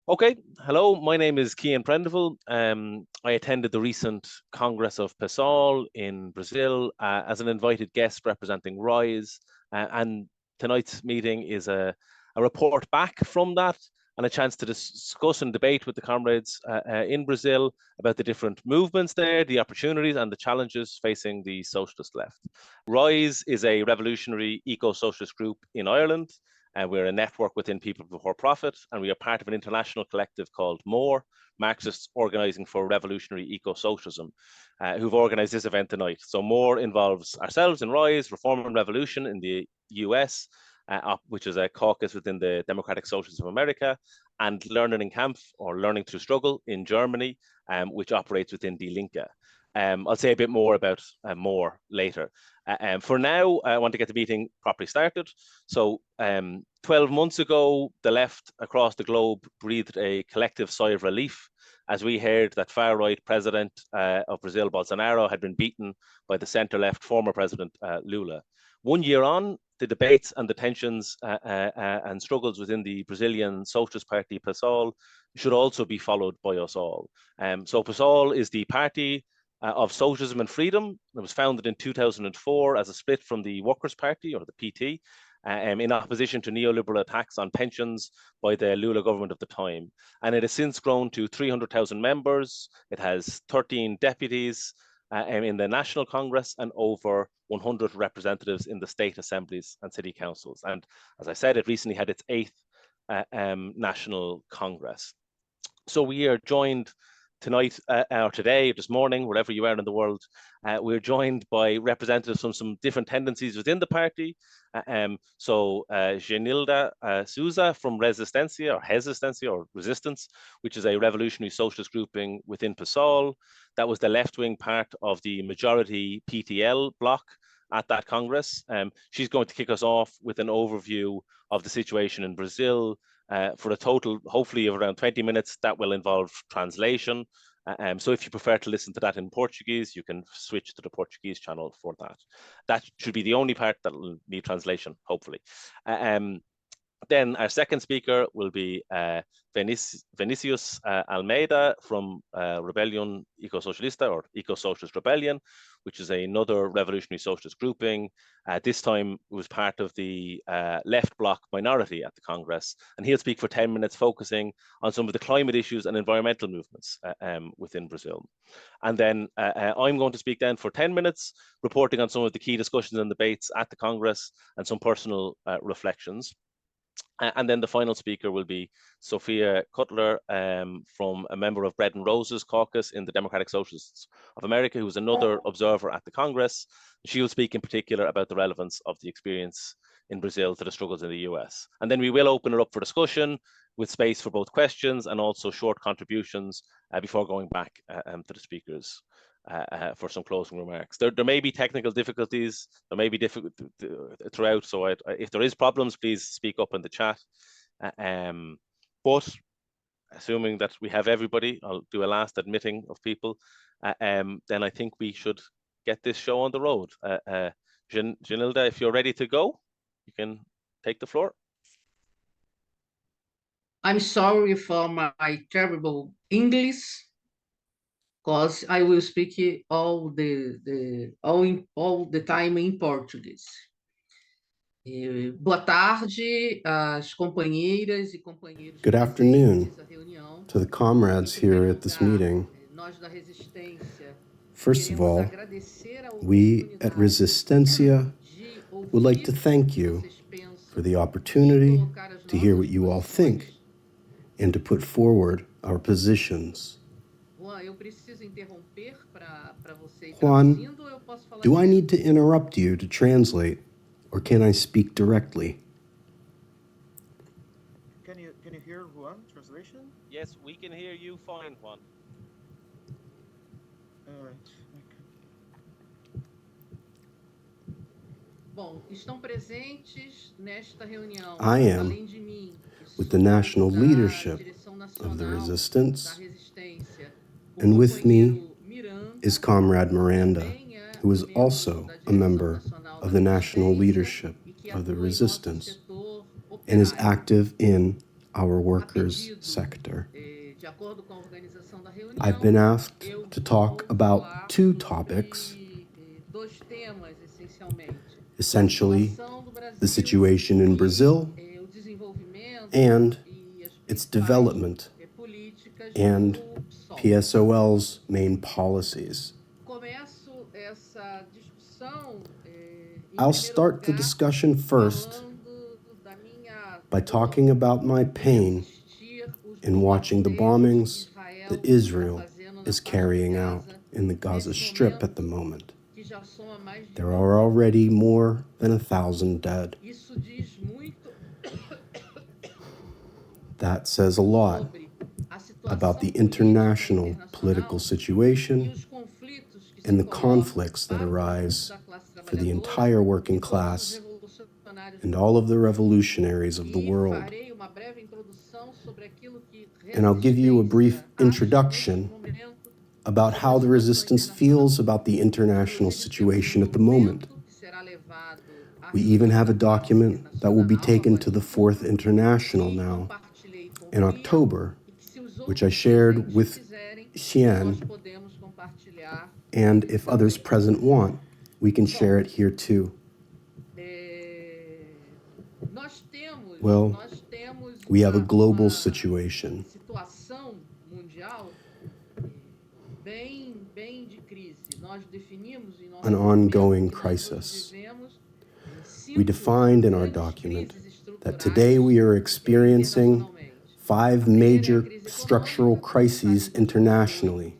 Okay, hello, my name is Cian Prendiville. I attended the recent Congress of PSOL in Brazil as an invited guest representing RISE. And tonight's meeting is a report back from that and a chance to discuss and debate with the comrades in Brazil about the different movements there, the opportunities and the challenges facing the socialist left. RISE is a revolutionary eco-socialist group in Ireland. We're a network within People Before Profit, and we are part of an international collective called MORE, Marxists Organising for Revolutionary Eco-Socialism, who've organised this event tonight. So MORE involves ourselves in RISE, Reform and Revolution in the US, which is a caucus within the Democratic Socialists of America, and Lernen in Kampf, or Learning Through Struggle in Germany, which operates within Die Linke. I'll say a bit more about MORE later. For now, I want to get the meeting properly started. So 12 months ago, the left across the globe breathed a collective sigh of relief as we heard that far-right president of Brazil, Bolsonaro, had been beaten by the center-left former president, Lula. 1 year on, the debates and the tensions and struggles within the Brazilian Socialist Party, PSOL, should also be followed by us all. So PSOL is the party of Socialism and Freedom. It was founded in 2004 as a split from the Workers' Party, or the PT, in opposition to neoliberal attacks on pensions by the Lula government of the time. And it has since grown to 300,000 members. It has 13 deputies in the National Congress and over 100 representatives in the state assemblies and city councils. And as I said, it recently had its 8th National Congress. So we are joined tonight, or today, or this morning, wherever you are in the world, we're joined by representatives from some different tendencies within the party. So Genilda Souza from Resistencia, or Resistance, which is a revolutionary socialist grouping within PSOL. That was the left-wing part of the majority PTL bloc at that Congress. She's going to kick us off with an overview of the situation in Brazil, for a total, hopefully, of around 20 minutes. That will involve translation. So if you prefer to listen to that in Portuguese, you can switch to the Portuguese channel for that. That should be the only part that will need translation, hopefully. Then our second speaker will be Vinicius Almeida from Rebellion Ecosocialista, or Ecosocialist Rebellion, which is another revolutionary socialist grouping. This time it was part of the left bloc minority at the Congress, and he'll speak for 10 minutes focusing on some of the climate issues and environmental movements within Brazil. And then I'm going to speak then for 10 minutes, reporting on some of the key discussions and debates at the Congress and some personal reflections. And then the final speaker will be Sofia Cutler, from a member of Bread and Roses caucus in the Democratic Socialists of America, who is another observer at the Congress. She will speak in particular about the relevance of the experience in Brazil to the struggles in the US. And then we will open it up for discussion with space for both questions and also short contributions before going back to the speakers for some closing remarks. There may be technical difficulties, there may be difficulties throughout, so if there is problems, please speak up in the chat. But assuming that we have everybody, I'll do a last admitting of people, then I think we should get this show on the road. Janilda, if you're ready to go, you can take the floor. I'm sorry for my terrible English, because I will speak all the time in Portuguese. Boa tarde, as companheiras e companheiros. Good afternoon to the comrades here at this meeting. First of all, we at Resistencia would like to thank you for the opportunity to hear what you all think and to put forward our positions. Juan, do I need to interrupt you to translate, or can I speak directly? Can you hear Juan translation? Yes, we can hear you fine, Juan. All right. I am, with the national leadership of the resistance, and with me is Comrade Miranda, who is also a member of the national leadership of the resistance and is active in our workers' sector. I've been asked to talk about two topics, essentially the situation in Brazil and its development and PSOL's main policies. I'll start the discussion first by talking about my pain in watching the bombings that Israel is carrying out in the Gaza Strip at the moment. There are already more than 1,000 dead. That says a lot about the international political situation and the conflicts that arise for the entire working class and all of the revolutionaries of the world. And I'll give you a brief introduction about how the resistance feels about the international situation at the moment. We even have a document that will be taken to the Fourth International now in October, which I shared with Cian, and if others present want, we can share it here too. Well, we have a global situation. An ongoing crisis. We defined in our document that today we are experiencing 5 major structural crises internationally.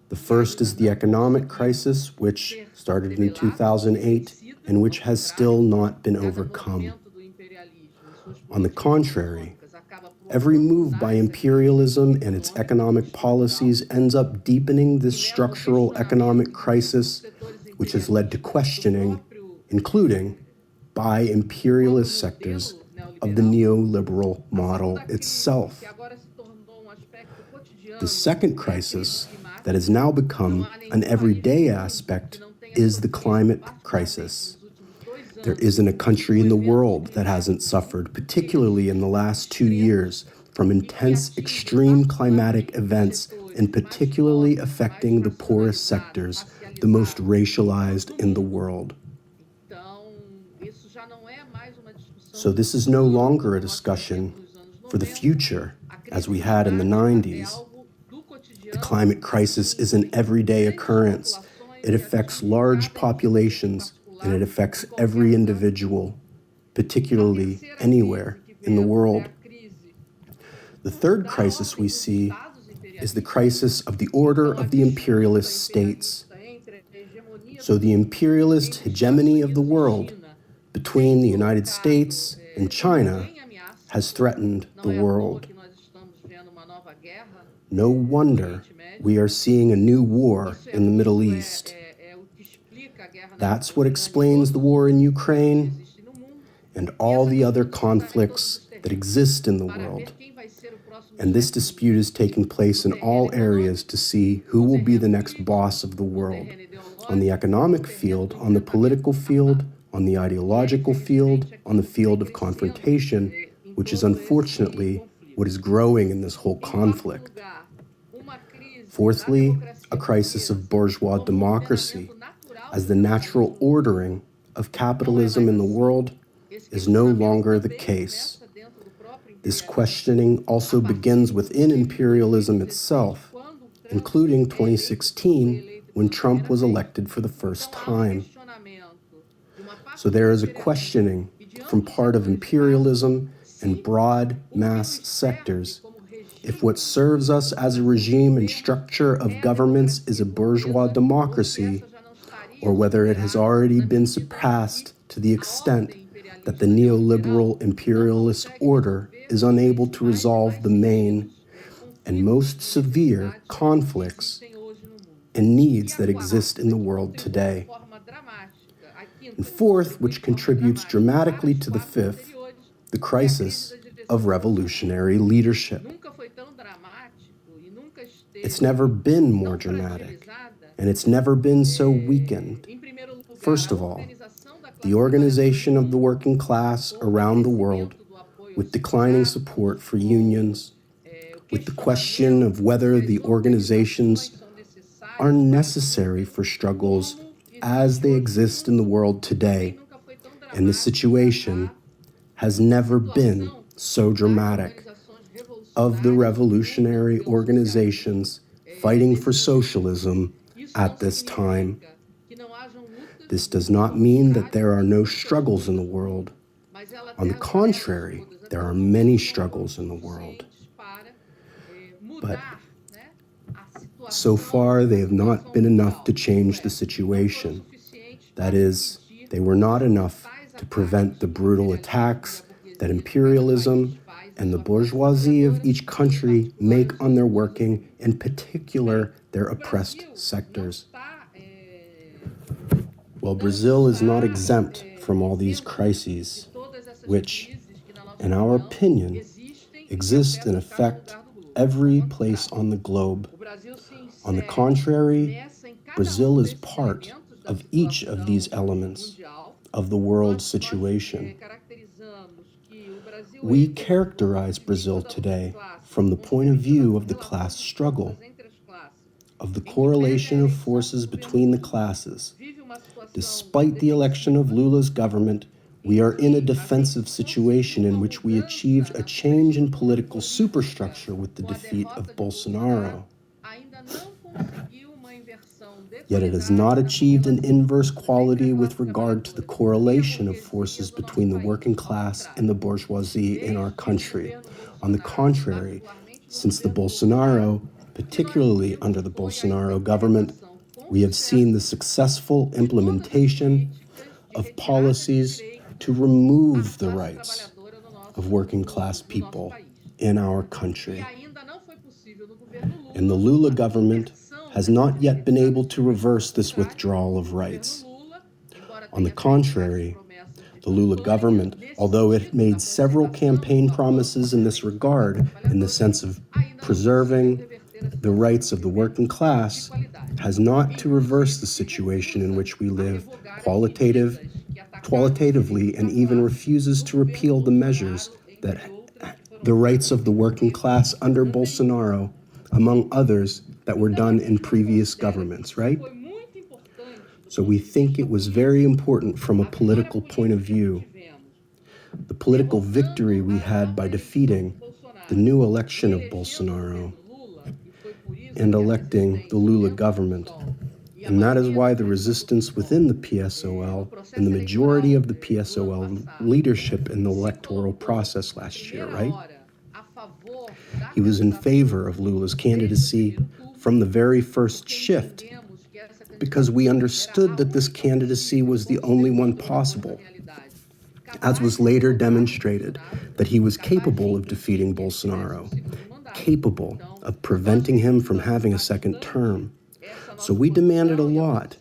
The first is the economic crisis, which started in 2008 and which has still not been overcome. On the contrary, every move by imperialism and its economic policies ends up deepening this structural economic crisis, which has led to questioning, including by imperialist sectors of the neoliberal model itself. The second crisis that has now become an everyday aspect is the climate crisis. There isn't a country in the world that hasn't suffered, particularly in the last 2 years, from intense extreme climatic events and particularly affecting the poorest sectors, the most racialized in the world. So this is no longer a discussion for the future, as we had in the 90s. The climate crisis is an everyday occurrence. It affects large populations, and it affects every individual, particularly anywhere in the world. The third crisis we see is the crisis of the order of the imperialist states. So the imperialist hegemony of the world between the United States and China has threatened the world. No wonder we are seeing a new war in the Middle East. That's what explains the war in Ukraine and all the other conflicts that exist in the world. And this dispute is taking place in all areas to see who will be the next boss of the world. On the economic field, on the political field, on the ideological field, on the field of confrontation, which is unfortunately what is growing in this whole conflict. Fourthly, a crisis of bourgeois democracy, as the natural ordering of capitalism in the world is no longer the case. This questioning also begins within imperialism itself, including 2016, when Trump was elected for the first time. So there is a questioning from part of imperialism and broad mass sectors if what serves us as a regime and structure of governments is a bourgeois democracy, or whether it has already been surpassed to the extent that the neoliberal imperialist order is unable to resolve the main and most severe conflicts and needs that exist in the world today. And fourth, which contributes dramatically to the fifth, the crisis of revolutionary leadership. It's never been more dramatic, and it's never been so weakened. First of all, the organization of the working class around the world with declining support for unions, with the question of whether the organizations are necessary for struggles as they exist in the world today. And the situation has never been so dramatic. Of the revolutionary organizations fighting for socialism at this time. This does not mean that there are no struggles in the world. On the contrary, there are many struggles in the world. But so far, they have not been enough to change the situation. That is, they were not enough to prevent the brutal attacks that imperialism and the bourgeoisie of each country make on their working, in particular their oppressed sectors. Well, Brazil is not exempt from all these crises, which, in our opinion, exist and affect every place on the globe. On the contrary, Brazil is part of each of these elements of the world situation. We characterize Brazil today from the point of view of the class struggle, of the correlation of forces between the classes. Despite the election of Lula's government, we are in a defensive situation in which we achieved a change in political superstructure with the defeat of Bolsonaro. Yet it has not achieved an inverse quality with regard to the correlation of forces between the working class and the bourgeoisie in our country. On the contrary, since the Bolsonaro, particularly under the Bolsonaro government, we have seen the successful implementation of policies to remove the rights of working class people in our country. And the Lula government has not yet been able to reverse this withdrawal of rights. On the contrary, the Lula government, although it made several campaign promises in this regard, in the sense of preserving the rights of the working class, has not to reverse the situation in which we live qualitatively, and even refuses to repeal the measures that the rights of the working class under Bolsonaro, among others, that were done in previous governments, right? So we think it was very important from a political point of view. The political victory we had by defeating the new election of Bolsonaro and electing the Lula government. And that is why the resistance within the PSOL and the majority of the PSOL leadership in the electoral process last year, right? He was in favor of Lula's candidacy from the very first shift, because we understood that this candidacy was the only one possible, as was later demonstrated that he was capable of defeating Bolsonaro, capable of preventing him from having a second term. So we demanded a lot.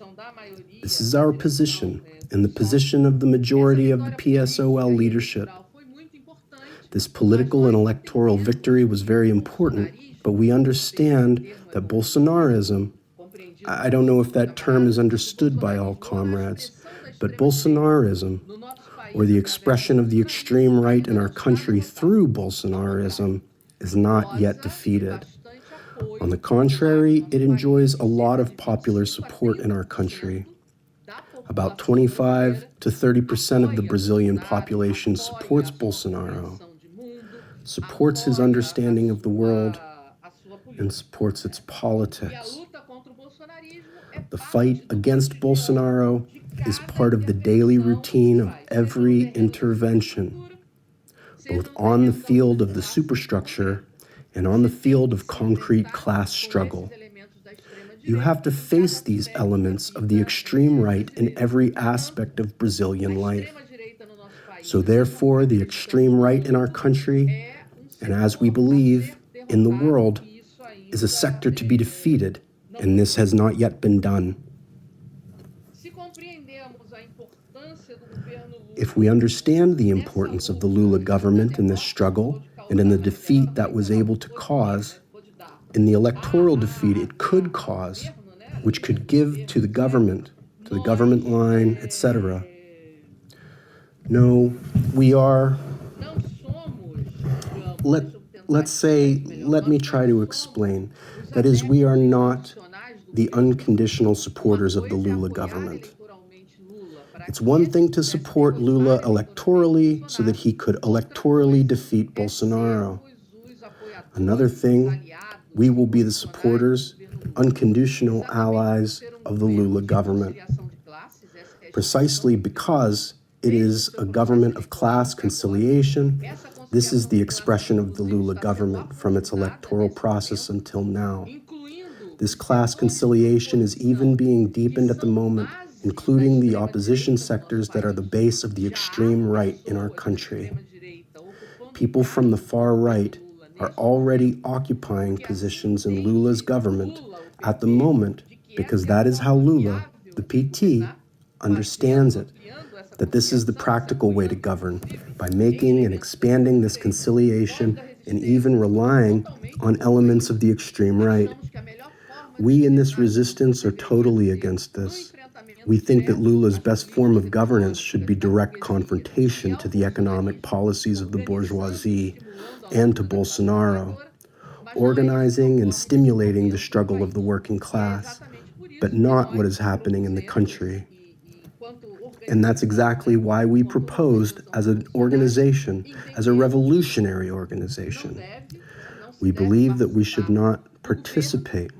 This is our position and the position of the majority of the PSOL leadership. This political and electoral victory was very important, but we understand that Bolsonarism, I don't know if that term is understood by all comrades, but Bolsonarism, or the expression of the extreme right in our country through Bolsonarism, is not yet defeated. On the contrary, it enjoys a lot of popular support in our country. About 25 to 30% of the Brazilian population supports Bolsonaro, supports his understanding of the world, and supports its politics. The fight against Bolsonaro is part of the daily routine of every intervention, both on the field of the superstructure and on the field of concrete class struggle. You have to face these elements of the extreme right in every aspect of Brazilian life. So therefore, the extreme right in our country, and as we believe, in the world, is a sector to be defeated, and this has not yet been done. If we understand the importance of the Lula government in this struggle and in the defeat that was able to cause, in the electoral defeat it could cause, which could give to the government line, etc. No, we are let me try to explain. That is, we are not the unconditional supporters of the Lula government. It's one thing to support Lula electorally so that he could electorally defeat Bolsonaro. Another thing, we will be the supporters, unconditional allies of the Lula government. Precisely because it is a government of class conciliation, this is the expression of the Lula government from its electoral process until now. This class conciliation is even being deepened at the moment, including the opposition sectors that are the base of the extreme right in our country. People from the far right are already occupying positions in Lula's government at the moment because that is how Lula, the PT, understands it, that this is the practical way to govern, by making and expanding this conciliation and even relying on elements of the extreme right. We in this resistance are totally against this. We think that Lula's best form of governance should be direct confrontation to the economic policies of the bourgeoisie and to Bolsonaro, organizing and stimulating the struggle of the working class, but not what is happening in the country. And that's exactly why we proposed as an organization, as a revolutionary organization. We believe that we should not participate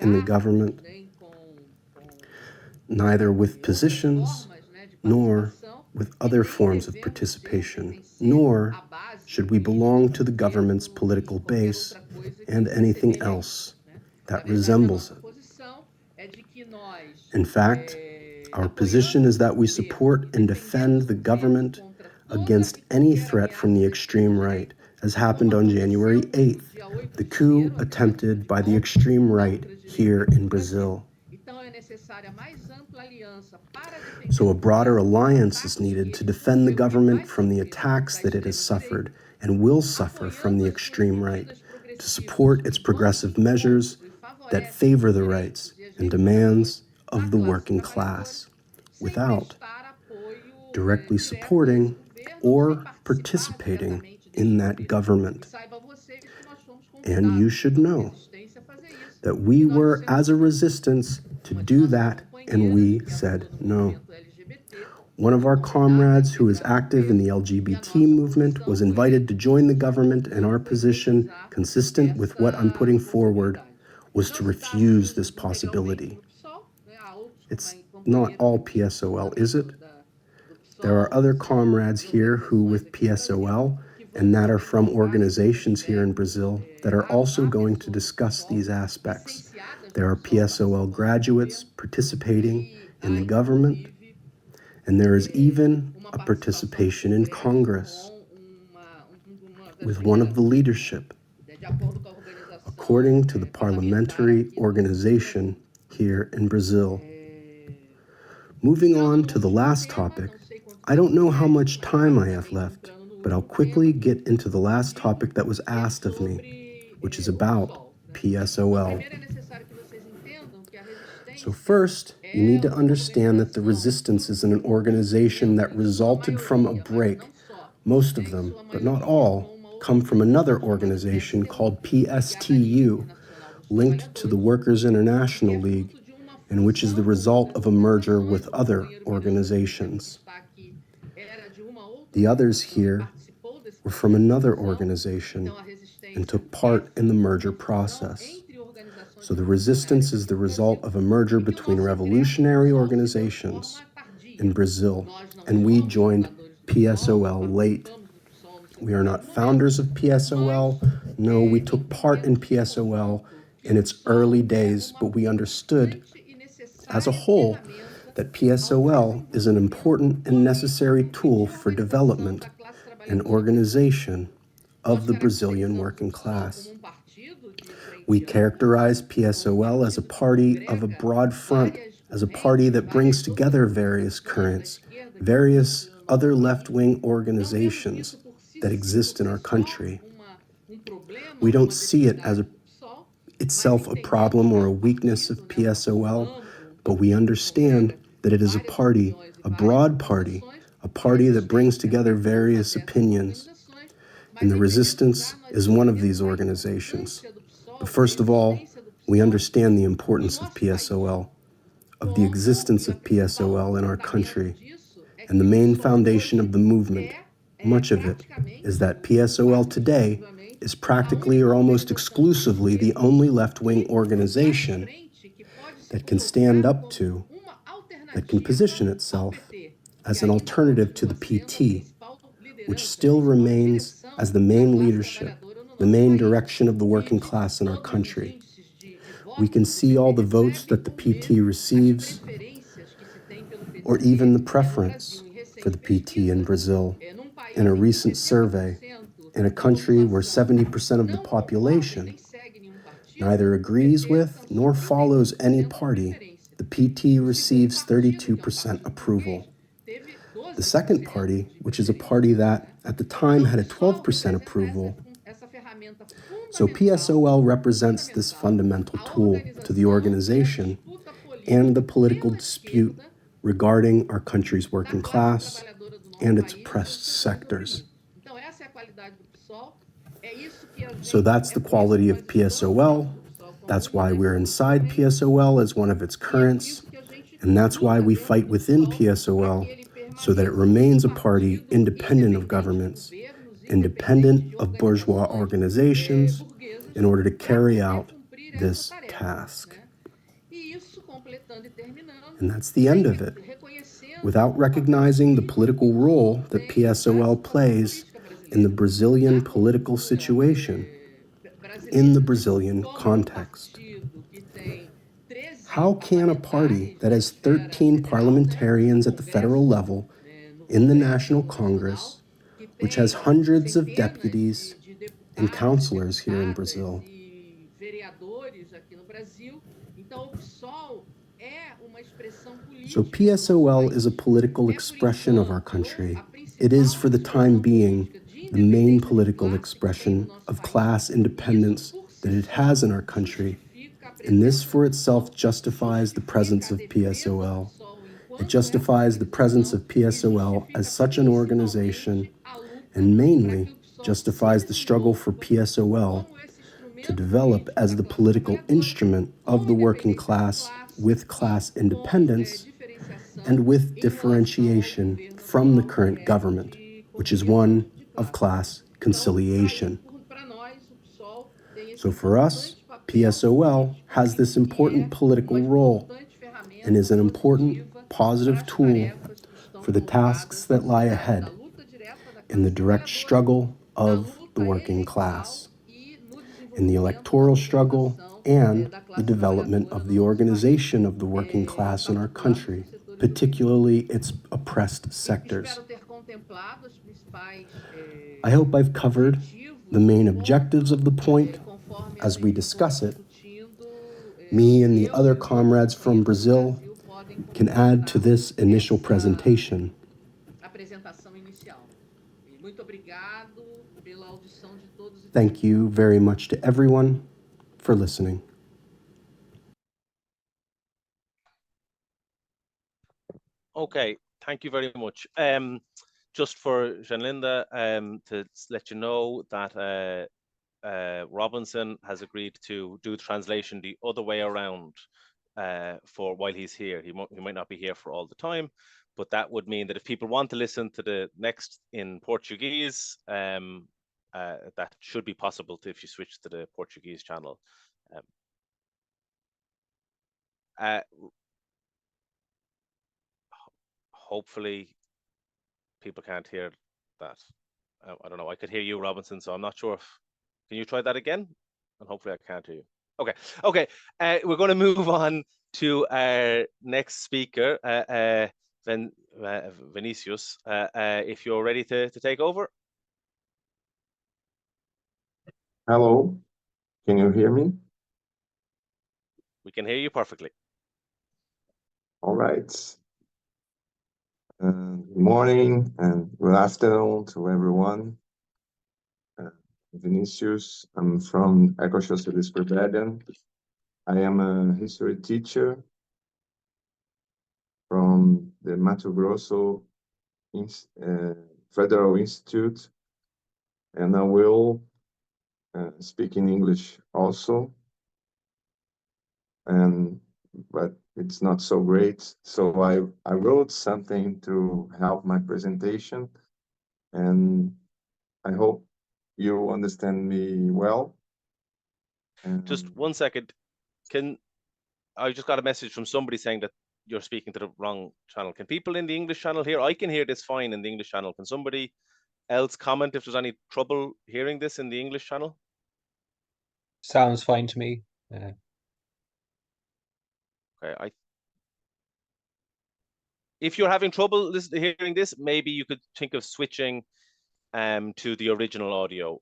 in the government, neither with positions nor with other forms of participation, nor should we belong to the government's political base and anything else that resembles it. In fact, our position is that we support and defend the government against any threat from the extreme right, as happened on January 8th, the coup attempted by the extreme right here in Brazil. So a broader alliance is needed to defend the government from the attacks that it has suffered and will suffer from the extreme right, to support its progressive measures that favor the rights and demands of the working class, without directly supporting or participating in that government. And you should know that we were, as a resistance, to do that, and we said no. One of our comrades who is active in the LGBT movement was invited to join the government, and our position, consistent with what I'm putting forward, was to refuse this possibility. It's not all PSOL, is it? There are other comrades here who, with PSOL, and that are from organizations here in Brazil, that are also going to discuss these aspects. There are PSOL graduates participating in the government, and there is even a participation in Congress with one of the leadership, according to the parliamentary organization here in Brazil. Moving on to the last topic, I don't know how much time I have left, but I'll quickly get into the last topic that was asked of me, which is about PSOL. So first, you need to understand that the resistance is an organization that resulted from a break. Most of them, but not all, come from another organization called PSTU, linked to the Workers' International League, and which is the result of a merger with other organizations. The others here were from another organization and took part in the merger process. So the resistance is the result of a merger between revolutionary organizations in Brazil, and we joined PSOL late. We are not founders of PSOL. No, we took part in PSOL in its early days, but we understood as a whole that PSOL is an important and necessary tool for development and organization of the Brazilian working class. We characterize PSOL as a party of a broad front, as a party that brings together various currents, various other left-wing organizations that exist in our country. We don't see it as itself a problem or a weakness of PSOL, but we understand that it is a party, a broad party, a party that brings together various opinions. and the Resistance is one of these organizations. But first of all, we understand the importance of PSOL, of the existence of PSOL in our country, and the main foundation of the movement, much of it, is that PSOL today is practically or almost exclusively the only left-wing organization that can stand up to, that can position itself as an alternative to the PT, which still remains as the main leadership, the main direction of the working class in our country. We can see all the votes that the PT receives, or even the preference for the PT in Brazil. In a recent survey, in a country where 70% of the population neither agrees with nor follows any party, the PT receives 32% approval. The second party, which is a party that at the time had a 12% approval, so PSOL represents this fundamental tool to the organization and the political dispute regarding our country's working class and its oppressed sectors. So that's the quality of PSOL. That's why we're inside PSOL as one of its currents, and that's why we fight within PSOL so that it remains a party independent of governments, independent of bourgeois organizations, in order to carry out this task. And that's the end of it. Without recognizing the political role that PSOL plays in the Brazilian political situation, in the Brazilian context. How can a party that has 13 parliamentarians at the federal level in the National Congress, which has hundreds of deputies and councillors here in Brazil, so PSOL is a political expression of our country. It is, for the time being, the main political expression of class independence that it has in our country, and this for itself justifies the presence of PSOL. It justifies the presence of PSOL as such an organization, and mainly justifies the struggle for PSOL to develop as the political instrument of the working class with class independence and with differentiation from the current government, which is one of class conciliation. So for us, PSOL has this important political role and is an important positive tool for the tasks that lie ahead in the direct struggle of the working class, in the electoral struggle and the development of the organization of the working class in our country, particularly its oppressed sectors. I hope I've covered the main objectives of the point as we discuss it. Me and the other comrades from Brazil can add to this initial presentation. Thank you very much to everyone for listening. Okay, thank you very much. Just for Jeanlinda, to let you know that Robinson has agreed to do the translation the other way around for while he's here. He might not be here for all the time, but that would mean that if people want to listen to the next in Portuguese, that should be possible if you switch to the Portuguese channel. Hopefully people can't hear that. I don't know. I could hear you, Robinson, so I'm not sure if... Can you try that again? And hopefully I can't hear you. Okay. We're going to move on to our next speaker, Vinicius. If you're ready to take over. Hello, can you hear me? We can hear you perfectly. All right. Good morning and good afternoon to everyone. Vinicius, I'm from Ecosocialist Rebellion. I am a history teacher from the Mato Grosso Federal Institute and I will speak in English also, but it's not so great. So I wrote something to help my presentation, and I hope you understand me well. Just 1 second. I just got a message from somebody saying that you're speaking to the wrong channel. Can people in the English channel hear? I can hear this fine in the English channel. Can somebody else comment if there's any trouble hearing this in the English channel? Sounds fine to me. Okay, if you're having trouble hearing this, maybe you could think of switching to the original audio.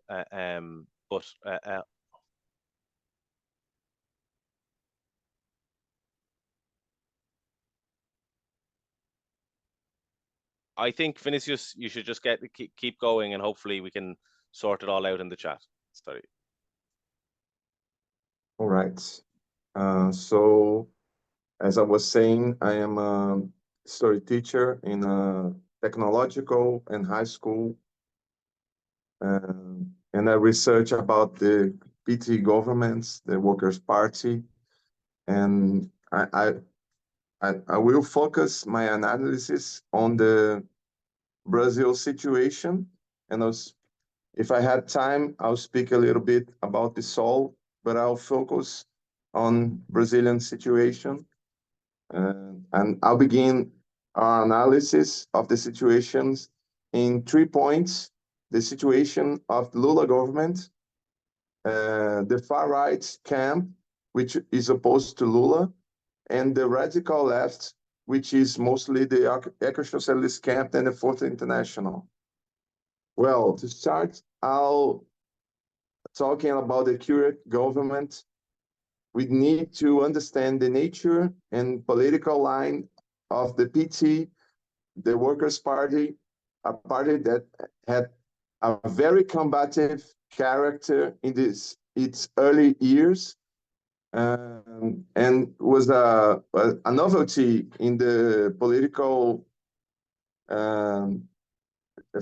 I think, Vinicius, you should just keep going, and hopefully we can sort it all out in the chat. Sorry. All right. So, as I was saying, I am a history teacher in a technological and high school, and I research about the PT governments, the Workers' Party, and I will focus my analysis on the Brazil situation, and if I had time, I'll speak a little bit about the PSOL, but I'll focus on Brazilian situation. And I'll begin our analysis of the situations in 3 points: the situation of the Lula government, the far right camp, which is opposed to Lula, and the radical left, which is mostly the eco-socialist camp and the Fourth International. Well, to start, I'll talking about the current government. We need to understand the nature and political line of the PT, the Workers' Party, a party that had a very combative character in its early years, and was a novelty in the political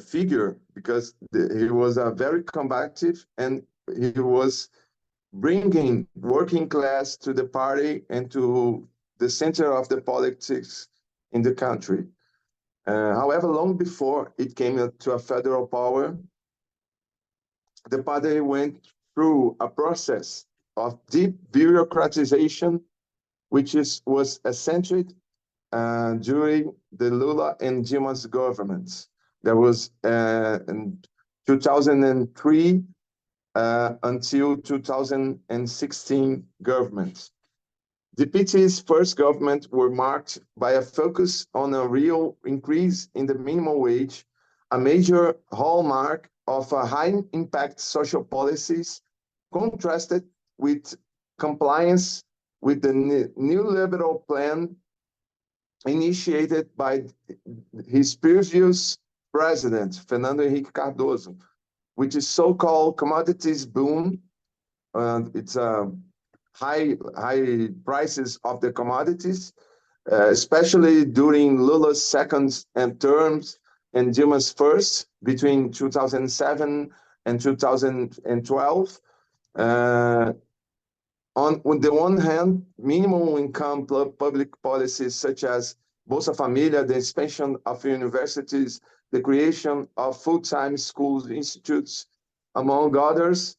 figure, because he was a very combative, and he was bringing working class to the party and to the center of the politics in the country. However, long before it came to a federal power, the party went through a process of deep bureaucratization, which was accentuated during the Lula and Dilma's governments. There was in 2003 until 2016 government. The PT's first government were marked by a focus on a real increase in the minimum wage, a major hallmark of a high-impact social policies, contrasted with compliance with the neoliberal plan initiated by his previous president, Fernando Henrique Cardoso, which is so-called commodities boom. It's high prices of the commodities, especially during Lula's second terms and Dilma's first, between 2007 and 2012. On the one hand, minimum income public policies such as Bolsa Família, the expansion of universities, the creation of full-time schools, institutes, among others,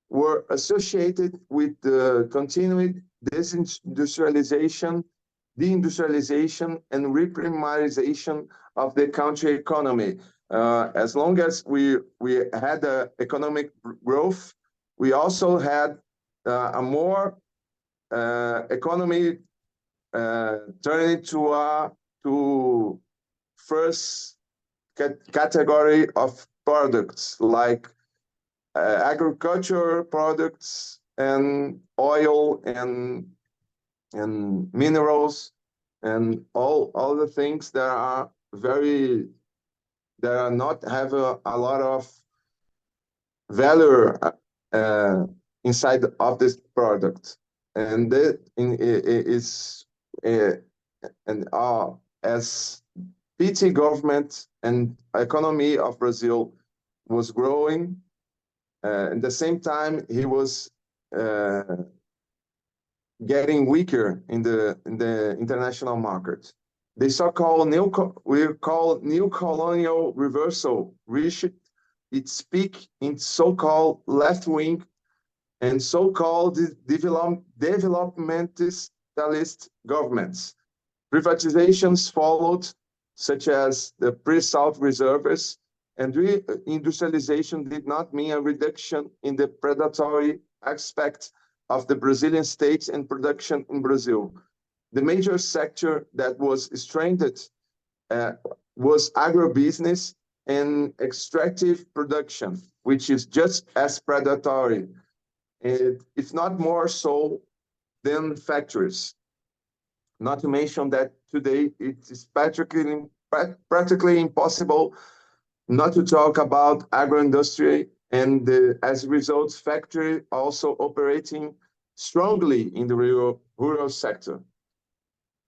were associated with the continued deindustrialization, and reprimarization of the country economy. As long as we had economic growth, we also had a more economy turning to first category of products like agriculture products and oil and minerals and all the things that are not have a lot of value inside of this product, and that is as PT government and economy of Brazil was growing, At the same time, he was getting weaker in the international market. The so-called new colonial reversal reached its peak in so-called left-wing and so-called developmentalist governments. Privatizations followed, such as the pre-salt reserves, and reindustrialization did not mean a reduction in the predatory aspect of the Brazilian states and production in Brazil. The major sector that was strengthened was agribusiness and extractive production, which is just as predatory, if not more so than factories. Not to mention that today it is practically impossible not to talk about agro-industry and as a result, factory also operating strongly in the rural sector.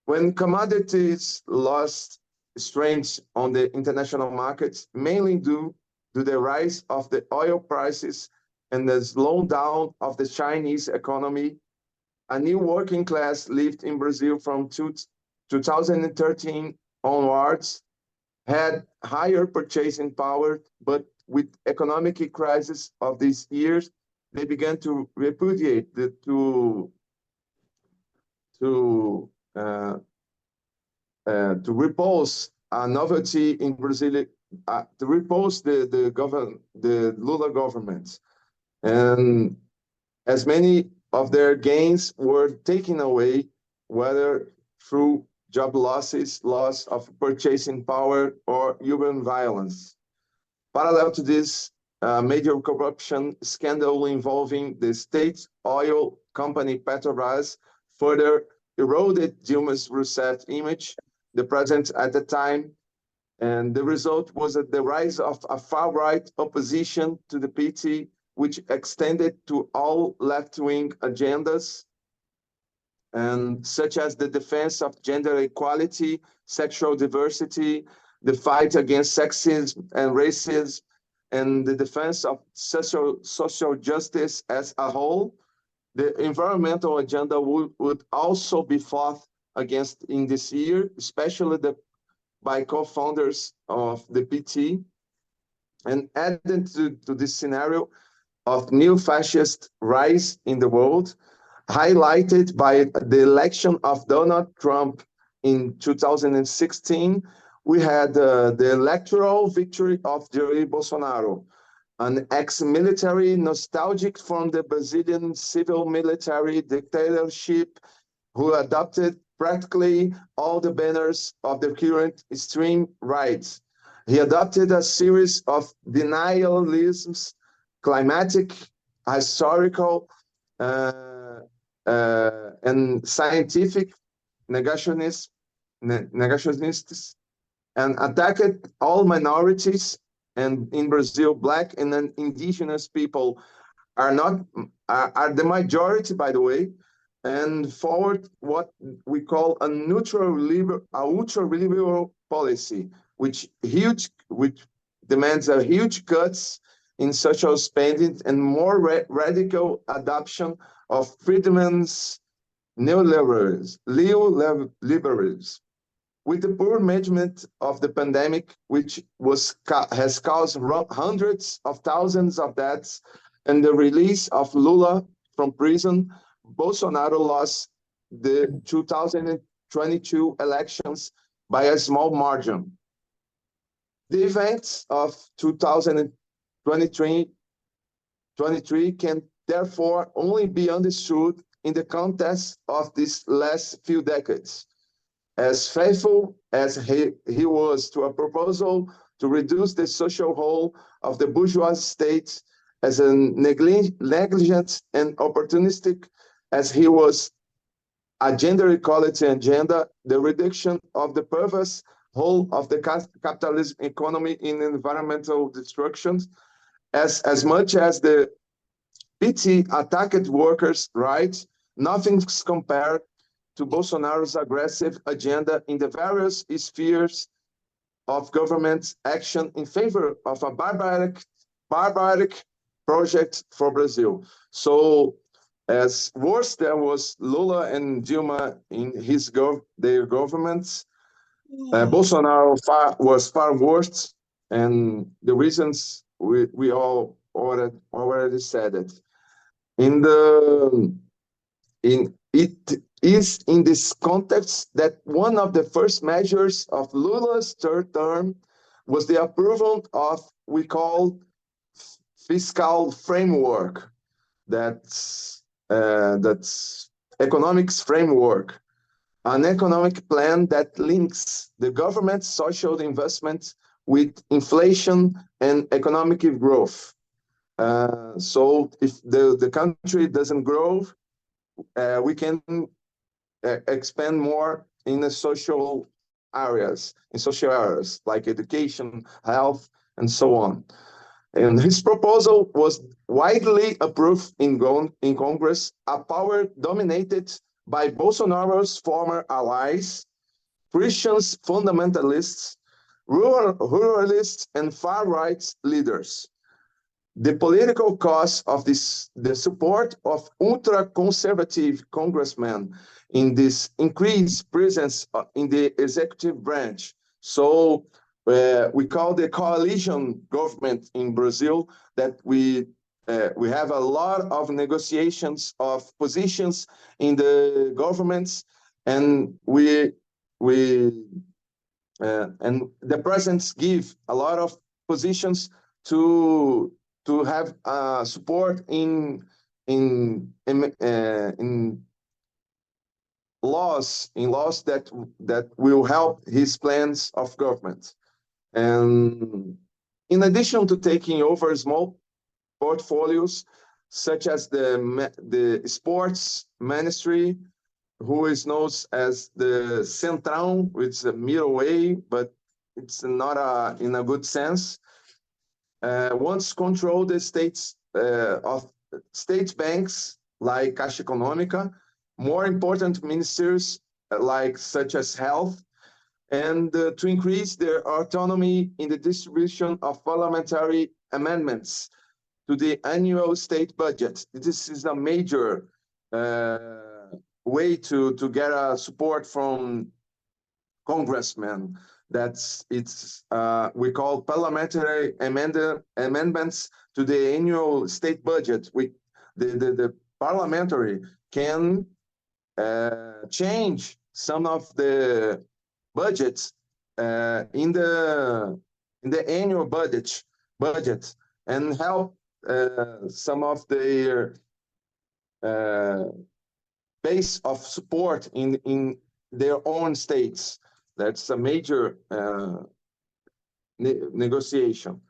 When commodities lost strength on the international markets, mainly due to the rise of the oil prices and the slowdown of the Chinese economy, a new working class lived in Brazil from 2013 onwards, had higher purchasing power, but with economic crisis of these years, they began to repudiate to repulse a novelty in Brazil, to repulse the Lula government, and as many of their gains were taken away, whether through job losses, loss of purchasing power, or urban violence. Parallel to this, major corruption scandal involving the state oil company Petrobras further eroded Dilma Rousseff's image, the president at the time, and the result was the rise of a far-right opposition to the PT, which extended to all left-wing agendas, and such as the defense of gender equality, sexual diversity, the fight against sexism and racism, and the defense of social justice as a whole. The environmental agenda would also be fought against in this year, especially by co-founders of the PT, and added to this scenario of new fascist rise in the world, highlighted by the election of Donald Trump in 2016, we had the electoral victory of Jair Bolsonaro, an ex-military nostalgic from the Brazilian civil military dictatorship who adopted practically all the banners of the current extreme right. He adopted a series of denialisms, climatic, historical, and scientific negationists, and attacked all minorities. And in Brazil, Black and indigenous people are the majority, by the way, and forward what we call a ultra-liberal policy, which demands a huge cuts in social spending and more radical adoption of Friedman's neoliberalism. With the poor management of the pandemic, which has caused hundreds of thousands of deaths, and the release of Lula from prison, Bolsonaro lost the 2022 elections by a small margin. The events of 2023 can therefore only be understood in the context of these last few decades. As faithful as he was to a proposal to reduce the social whole of the bourgeois state, as negligent and opportunistic as he was a gender equality agenda, the reduction of the perverse whole of the capitalism economy in environmental destruction, as much as the PT attacked workers' rights, nothing's compared to Bolsonaro's aggressive agenda in the various spheres of government action in favor of a barbaric project for Brazil. So as worse there was Lula and Dilma in their governments, Bolsonaro was far worse, and the reasons we all already said it. It is in this context that one of the first measures of Lula's third term was the approval of we call fiscal framework. That's economics framework, an economic plan that links the government's social investment with inflation and economic growth. So if the country doesn't grow, we can expand more in the social areas like education, health, and so on. And his proposal was widely approved in Congress, a power dominated by Bolsonaro's former allies, Christians, fundamentalists, ruralists, and far-right leaders. The political cost of the support of ultra-conservative congressmen in this increased presence in the executive branch. So we call the coalition government in Brazil that we have a lot of negotiations of positions in the governments, and and the presidents give a lot of positions to have support in laws that will help his plans of government. And in addition to taking over small portfolios, such as the sports ministry, who is known as the Centrão, which is a middle way, but it's not in a good sense. Once control the states of state banks like Caixa Econômica, more important ministers such as health, and to increase their autonomy in the distribution of parliamentary amendments to the annual state budget. This is a major way to get support from congressmen. We call parliamentary amendments to the annual state budget. The parliamentary can change some of the budgets in the annual budget and help some of their base of support in their own states. That's a major negotiation.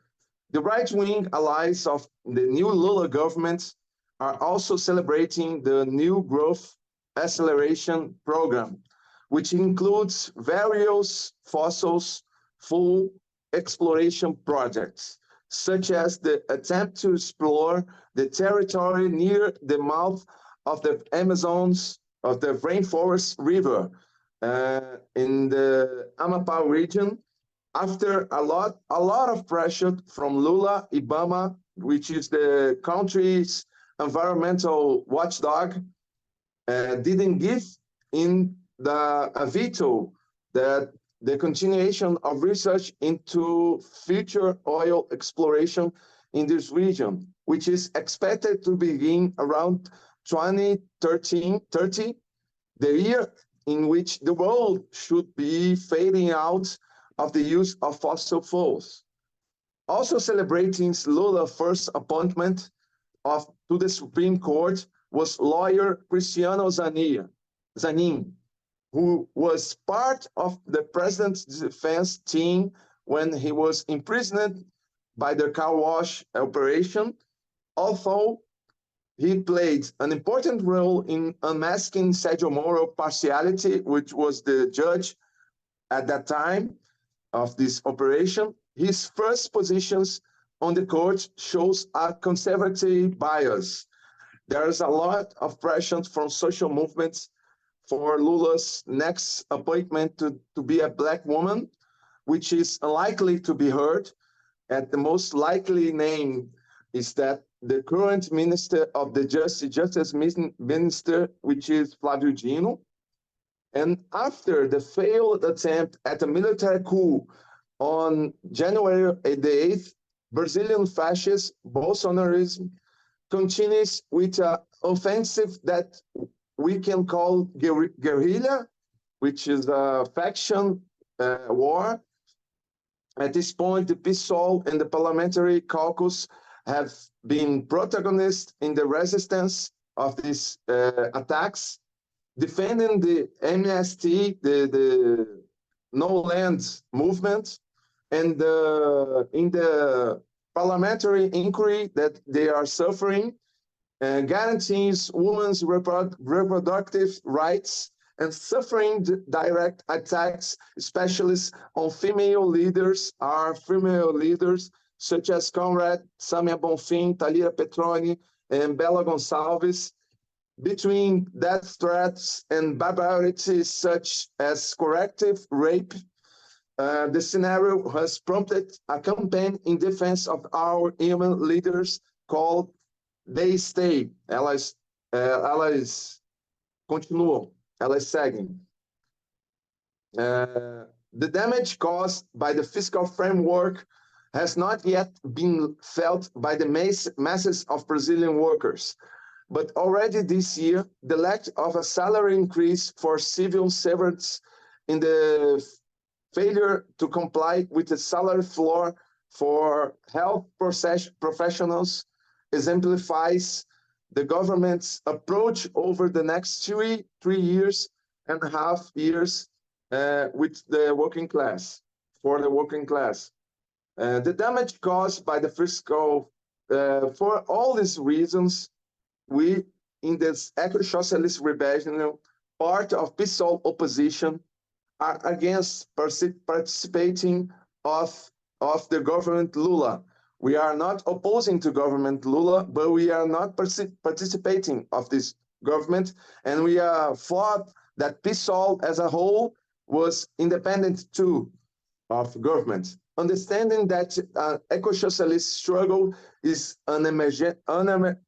The right-wing allies of the new Lula government are also celebrating the new growth acceleration program, which includes various fossil fuel exploration projects, such as the attempt to explore the territory near the mouth of the Amazons, of the Rainforest River, in the Amapá region, after a lot of pressure from Lula Ibama, which is the country's environmental watchdog, didn't give in a veto that the continuation of research into future oil exploration in this region, which is expected to begin around 2030, the year in which the world should be fading out of the use of fossil fuels. Also celebrating Lula's first appointment to the Supreme Court was lawyer Cristiano Zanin, who was part of the president's defense team when he was imprisoned by the car wash operation, although he played an important role in unmasking Sérgio Moro partiality, which was the judge at that time of this operation. His first positions on the court shows a conservative bias. There is a lot of pressure from social movements for Lula's next appointment to be a black woman, which is unlikely to be heard. And the most likely name is that the current Minister of the Justice Minister, which is Flávio Dino. And after the failed attempt at a military coup on January the 8th, Brazilian fascist Bolsonarism continues with an offensive that we can call guerrilla, which is a faction war. At this point, the PSOL and the parliamentary caucus have been protagonists in the resistance of these attacks, defending the MST, the No Land movement, and in the parliamentary inquiry that they are suffering, guarantees women's reproductive rights and suffering direct attacks, especially on female leaders, such as Comrade Samia Bonfim, Thalia Petroni, and Bella Gonçalves, between death threats and barbarities such as corrective rape. The scenario has prompted a campaign in defense of our human leaders called They Stay. Elas continuam, elas seguem. The damage caused by the fiscal framework has not yet been felt by the masses of Brazilian workers. But already this year, the lack of a salary increase for civil servants in the failure to comply with the salary floor for health professionals exemplifies the government's approach over the next 3.5 years with the working class, for the working class. The damage caused by the fiscal, for all these reasons, we, in this Ecosocialist Rebellion, part of PSOL opposition, are against participating of the government Lula. We are not opposing to government Lula, but we are not participating of this government, and we are thought that PSOL as a whole was independent too of government. Understanding that eco-socialist struggle is an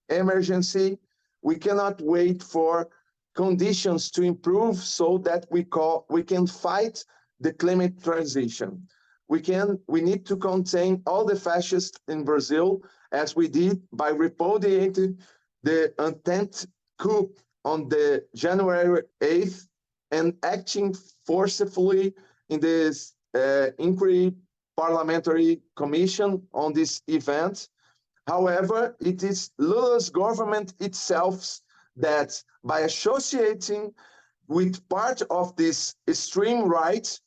emergency, we cannot wait for conditions to improve so that we can fight the climate transition. We need to contain all the fascists in Brazil, as we did by repudiating the intent coup on the January 8th and acting forcefully in this inquiry parliamentary commission on this event. However, it is Lula's government itself that, by associating with part of this extreme right,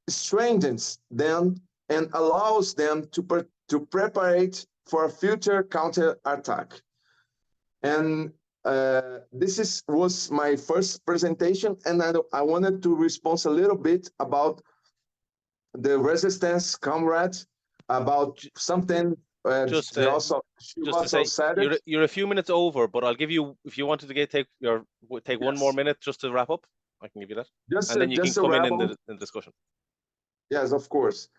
strengthens them and allows them to prepare for a future counterattack. And this was my first presentation, and I wanted to respond a little bit about the resistance, comrade, about something. Just to say, you're a few minutes over, but I'll give you, if you wanted to take one more minute just to wrap up, I can give you that, and then you can come in the discussion. Yes, of course.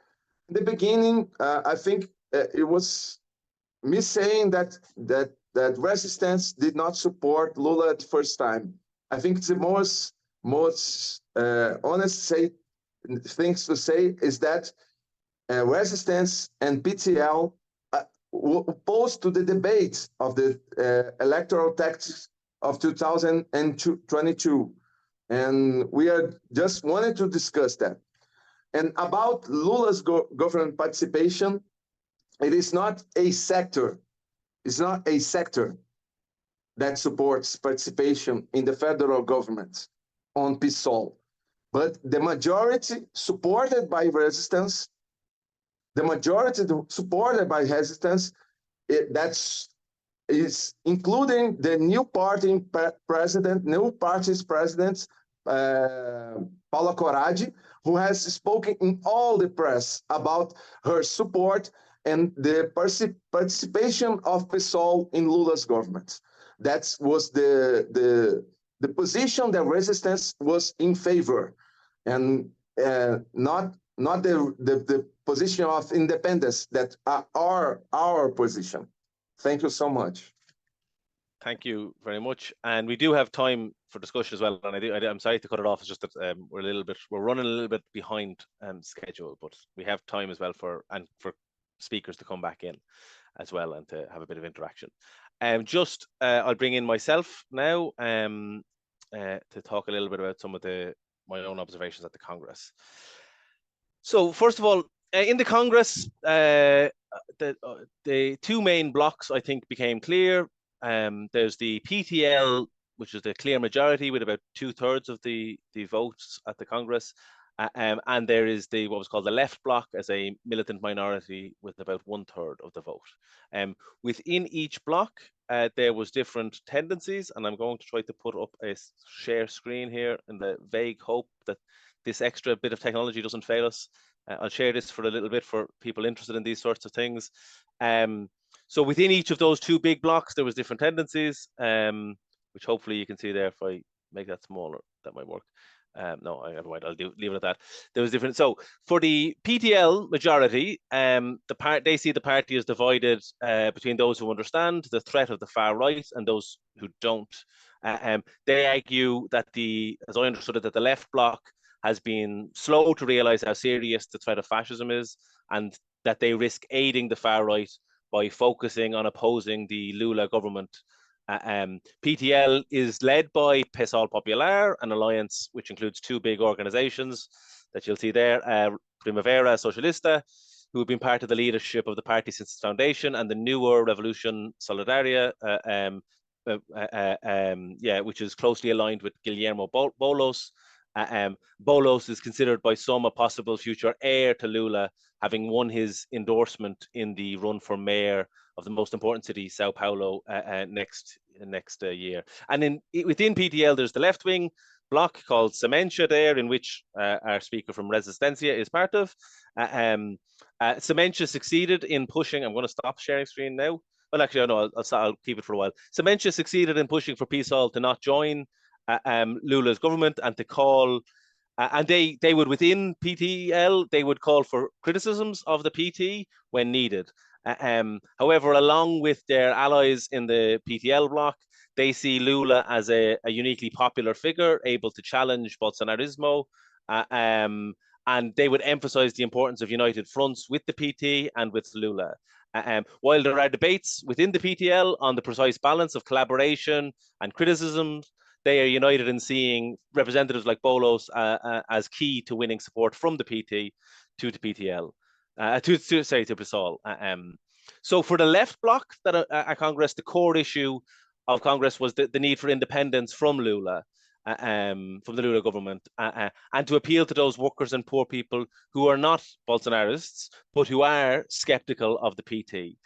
In the beginning, I think it was me saying that resistance did not support Lula at the first time. I think the most honest things to say is that resistance and PTL were opposed to the debate of the electoral tax of 2022, and we are just wanted to discuss that. And about Lula's government participation, it is not a sector. It's not a sector that supports participation in the federal government on PSOL, but the majority supported by resistance, is including the new party's president, Paula Corradi, who has spoken in all the press about her support and the participation of PSOL in Lula's government. That was the position that resistance was in favor, and not the position of independence that are our position. Thank you so much. Thank you very much, and we do have time for discussion as well. And I'm sorry to cut it off. It's just that we're running a little bit behind schedule, but we have time as well for speakers to come back in as well and to have a bit of interaction. I'll bring in myself now to talk a little bit about some of my own observations at the Congress. So first of all, in the Congress, the two main blocks I think became clear. There's the PTL, which is the clear majority with about 2/3 of the votes at the Congress, and there is what was called the left bloc as a militant minority with about 1/3 of the vote. Within each bloc, there was different tendencies, and I'm going to try to put up a share screen here in the vague hope that this extra bit of technology doesn't fail us. I'll share this for a little bit for people interested in these sorts of things. So within each of those two big blocks, there was different tendencies, which hopefully you can see there. If I make that smaller, that might work. No, I'll leave it at that. There was different. So for the PTL majority, they see the party is divided between those who understand the threat of the far right and those who don't. They argue that as I understood it, that the left bloc has been slow to realize how serious the threat of fascism is, and that they risk aiding the far right by focusing on opposing the Lula government. PTL is led by PSOL Popular, an alliance which includes two big organizations that you'll see there, Primavera Socialista, who have been part of the leadership of the party since its foundation, and the newer Revolution Solidaria, which is closely aligned with Guillermo Bolos. Bolos is considered by some a possible future heir to Lula, having won his endorsement in the run for mayor of the most important city, Sao Paulo, next year. And within PTL, there's the left-wing bloc called Sementia there, in which our speaker from Resistencia is part of. Sementia succeeded in pushing, I'm going to stop sharing screen now. Well, actually, no, I'll keep it for a while. Sementia succeeded in pushing for PSOL to not join Lula's government and to call, and they would, within PTL, they would call for criticisms of the PT when needed. However, along with their allies in the PTL bloc, they see Lula as a uniquely popular figure, able to challenge Bolsonarismo, and they would emphasize the importance of united fronts with the PT and with Lula. While there are debates within the PTL on the precise balance of collaboration and criticism, they are united in seeing representatives like Bolos as key to winning support from the PT to the PTL, to PSOL. So for the left bloc at Congress, the core issue of Congress was the need for independence from Lula, from the Lula government, and to appeal to those workers and poor people who are not Bolsonarists, but who are skeptical of the PT.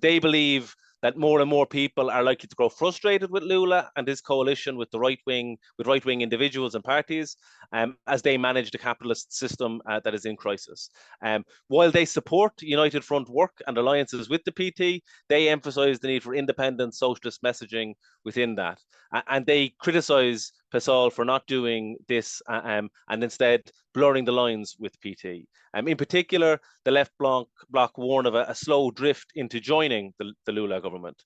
They believe that more and more people are likely to grow frustrated with Lula and his coalition with the right-wing individuals and parties, as they manage the capitalist system that is in crisis. While they support United Front work and alliances with the PT, they emphasize the need for independent socialist messaging within that. And they criticize PSOL for not doing this and instead blurring the lines with PT. In particular, the left bloc warn of a slow drift into joining the Lula government.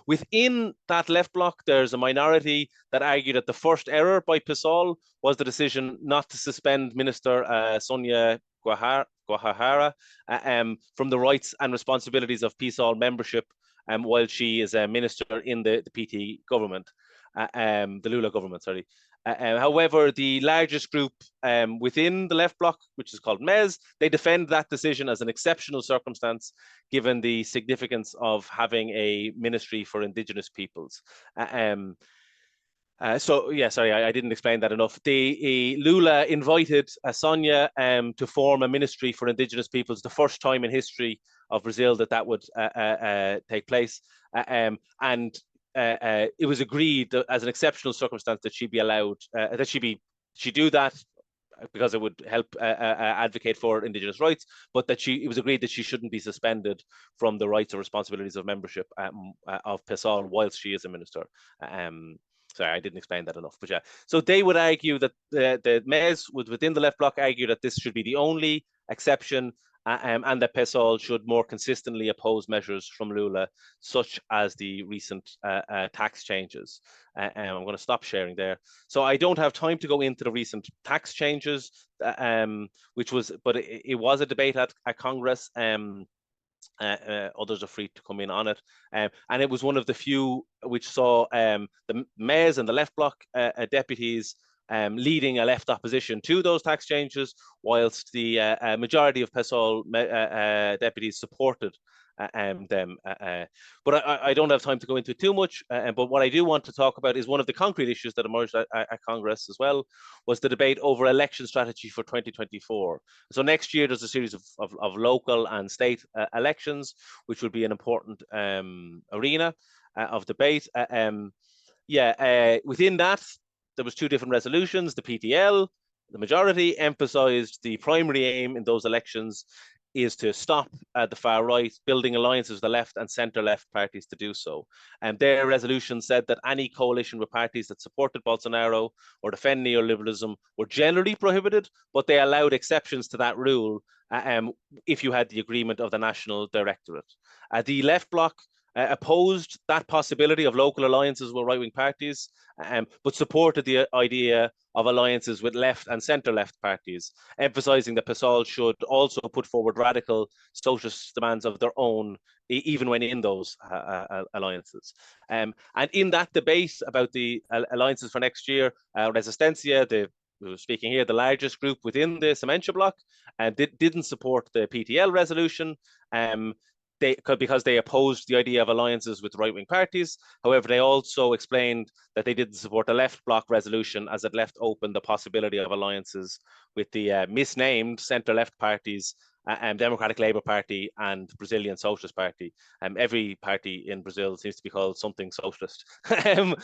Within that left bloc, there's a minority that argue that the first error by PSOL was the decision not to suspend Minister Sonia Guajajara from the rights and responsibilities of PSOL membership while she is a minister in the PT government, the Lula government, sorry. However, the largest group within the left bloc, which is called MES, they defend that decision as an exceptional circumstance, given the significance of having a ministry for indigenous peoples. So, yeah, sorry, I didn't explain that enough. Lula invited Sonia to form a ministry for indigenous peoples, the first time in history of Brazil that would take place. It was agreed that as an exceptional circumstance that she be allowed, that she do that because it would help advocate for indigenous rights, but that it was agreed that she shouldn't be suspended from the rights or responsibilities of membership of PSOL whilst she is a minister. Sorry, I didn't explain that enough, but yeah. So they would argue that the MES would, within the left bloc, argue that this should be the only exception, and that PSOL should more consistently oppose measures from Lula, such as the recent tax changes. I'm going to stop sharing there. So I don't have time to go into the recent tax changes, but it was a debate at Congress. Others are free to come in on it. And it was one of the few which saw the Mayors and the left bloc deputies leading a left opposition to those tax changes, whilst the majority of PSOL deputies supported them. But I don't have time to go into it too much. But what I do want to talk about is one of the concrete issues that emerged at Congress as well, was the debate over election strategy for 2024. So next year there's a series of local and state elections, which will be an important arena of debate. Within that, there was two different resolutions. The PTL, the majority, emphasized the primary aim in those elections is to stop the far right building alliances with the left and centre-left parties to do so. And their resolution said that any coalition with parties that supported Bolsonaro or defend neoliberalism were generally prohibited, but they allowed exceptions to that rule if you had the agreement of the National Directorate. The left bloc opposed that possibility of local alliances with right-wing parties, but supported the idea of alliances with left and centre-left parties, emphasising that PSOL should also put forward radical socialist demands of their own, even when in those alliances. And in that debate about the alliances for next year, Resistencia, we were speaking here, the largest group within the Sementia bloc, didn't support the PTL resolution. Because they opposed the idea of alliances with right-wing parties. However, they also explained that they didn't support the left bloc resolution, as it left open the possibility of alliances with the misnamed centre-left parties, Democratic Labour Party and Brazilian Socialist Party. Every party in Brazil seems to be called something socialist. They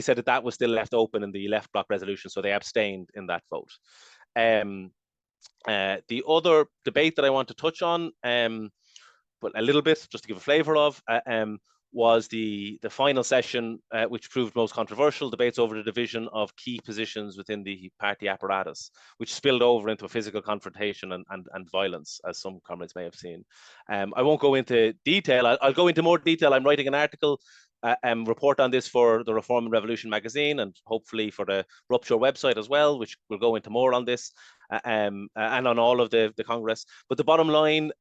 said that was still left open in the left bloc resolution, so they abstained in that vote. The other debate that I want to touch on, but a little bit, just to give a flavour of, was the final session, which proved most controversial, debates over the division of key positions within the party apparatus, which spilled over into a physical confrontation and violence, as some comrades may have seen. I won't go into detail. I'll go into more detail. I'm writing an article report on this for the Reform and Revolution magazine, and hopefully for the Rupture website as well, which will go into more on this and on all of the Congress. But the bottom line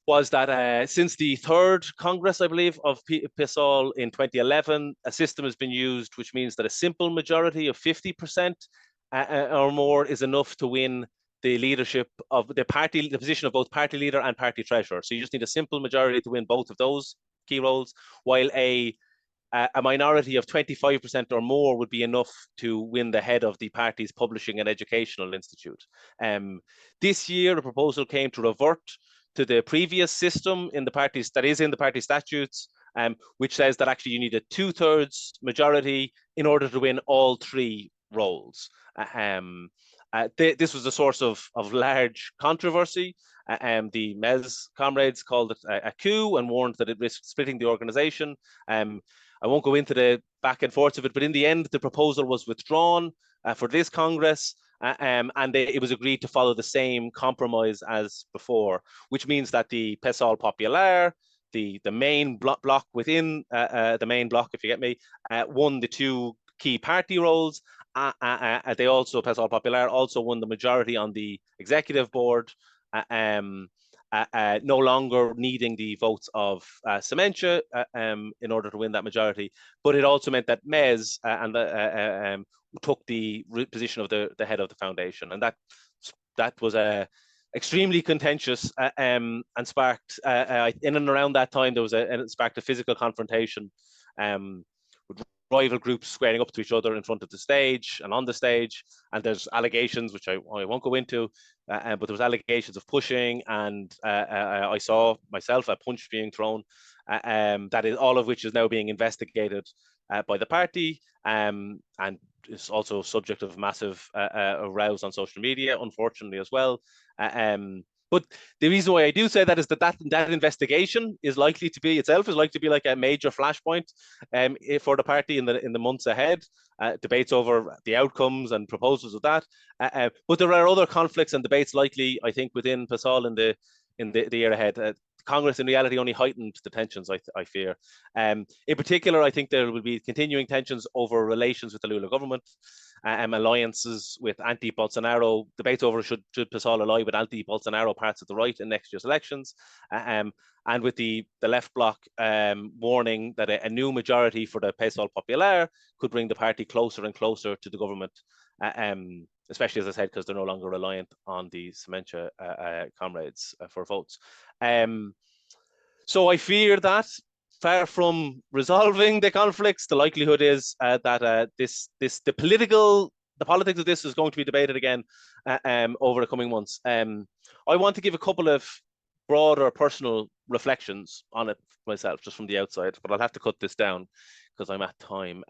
was that since the third Congress, I believe, of PSOL in 2011, a system has been used, which means that a simple majority of 50% or more is enough to win the leadership of the party, the position of both party leader and party treasurer. So you just need a simple majority to win both of those key roles, while a minority of 25% or more would be enough to win the head of the party's publishing and educational institute. This year, a proposal came to revert to the previous system in the parties, that is in the party statutes, which says that actually you need a 2/3 majority in order to win all three roles. This was a source of large controversy. The MES comrades called it a coup and warned that it risked splitting the organization. I won't go into the back and forth of it, but in the end, the proposal was withdrawn for this Congress, and it was agreed to follow the same compromise as before, which means that the PSOL Popular, the main block within the main block, if you get me, won the two key party roles. They also, PSOL Popular also won the majority on the executive board, no longer needing the votes of Sementia in order to win that majority. But it also meant that MES took the position of the head of the foundation, and that was extremely contentious and sparked in and around that time it sparked a physical confrontation with rival groups squaring up to each other in front of the stage and on the stage, and there's allegations which I won't go into, but there was allegations of pushing, and I saw myself a punch being thrown, that is all of which is now being investigated by the party, and is also subject of massive rows on social media, unfortunately, as well. But the reason why I do say that is that investigation is likely to be like a major flashpoint for the party in the months ahead. Debates over the outcomes and proposals of that. But there are other conflicts and debates likely, I think, within PSOL in the year ahead. Congress in reality only heightened the tensions, I fear. In particular, I think there will be continuing tensions over relations with the Lula government, alliances with anti-Bolsonaro, debates over should PSOL ally with anti-Bolsonaro parts of the right in next year's elections, and with the left bloc warning that a new majority for the PSOL Popular could bring the party closer and closer to the government, especially, as I said, because they're no longer reliant on the Sementia comrades for votes. So I fear that, far from resolving the conflicts, the likelihood is that the politics of this is going to be debated again over the coming months. I want to give a couple of broader personal reflections on it myself, just from the outside, but I'll have to cut this down because I'm at time.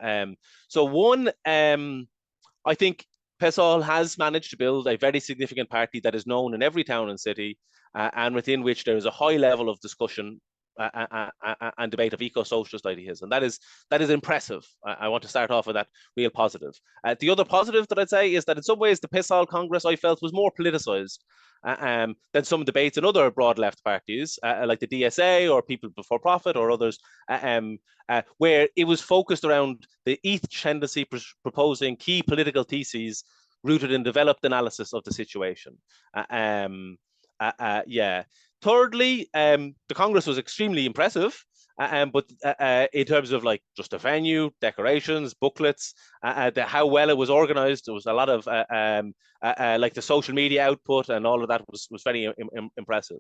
So one, I think PSOL has managed to build a very significant party that is known in every town and city, and within which there is a high level of discussion and debate of eco-socialist ideas, and that is impressive. I want to start off with that real positive. The other positive that I'd say is that in some ways the PSOL Congress, I felt, was more politicized than some debates in other broad left parties, like the DSA or People Before Profit or others, where it was focused around each tendency proposing key political theses rooted in developed analysis of the situation. Thirdly, the Congress was extremely impressive, but in terms of like just the venue, decorations, booklets, how well it was organized, there was a lot of like the social media output and all of that was very impressive.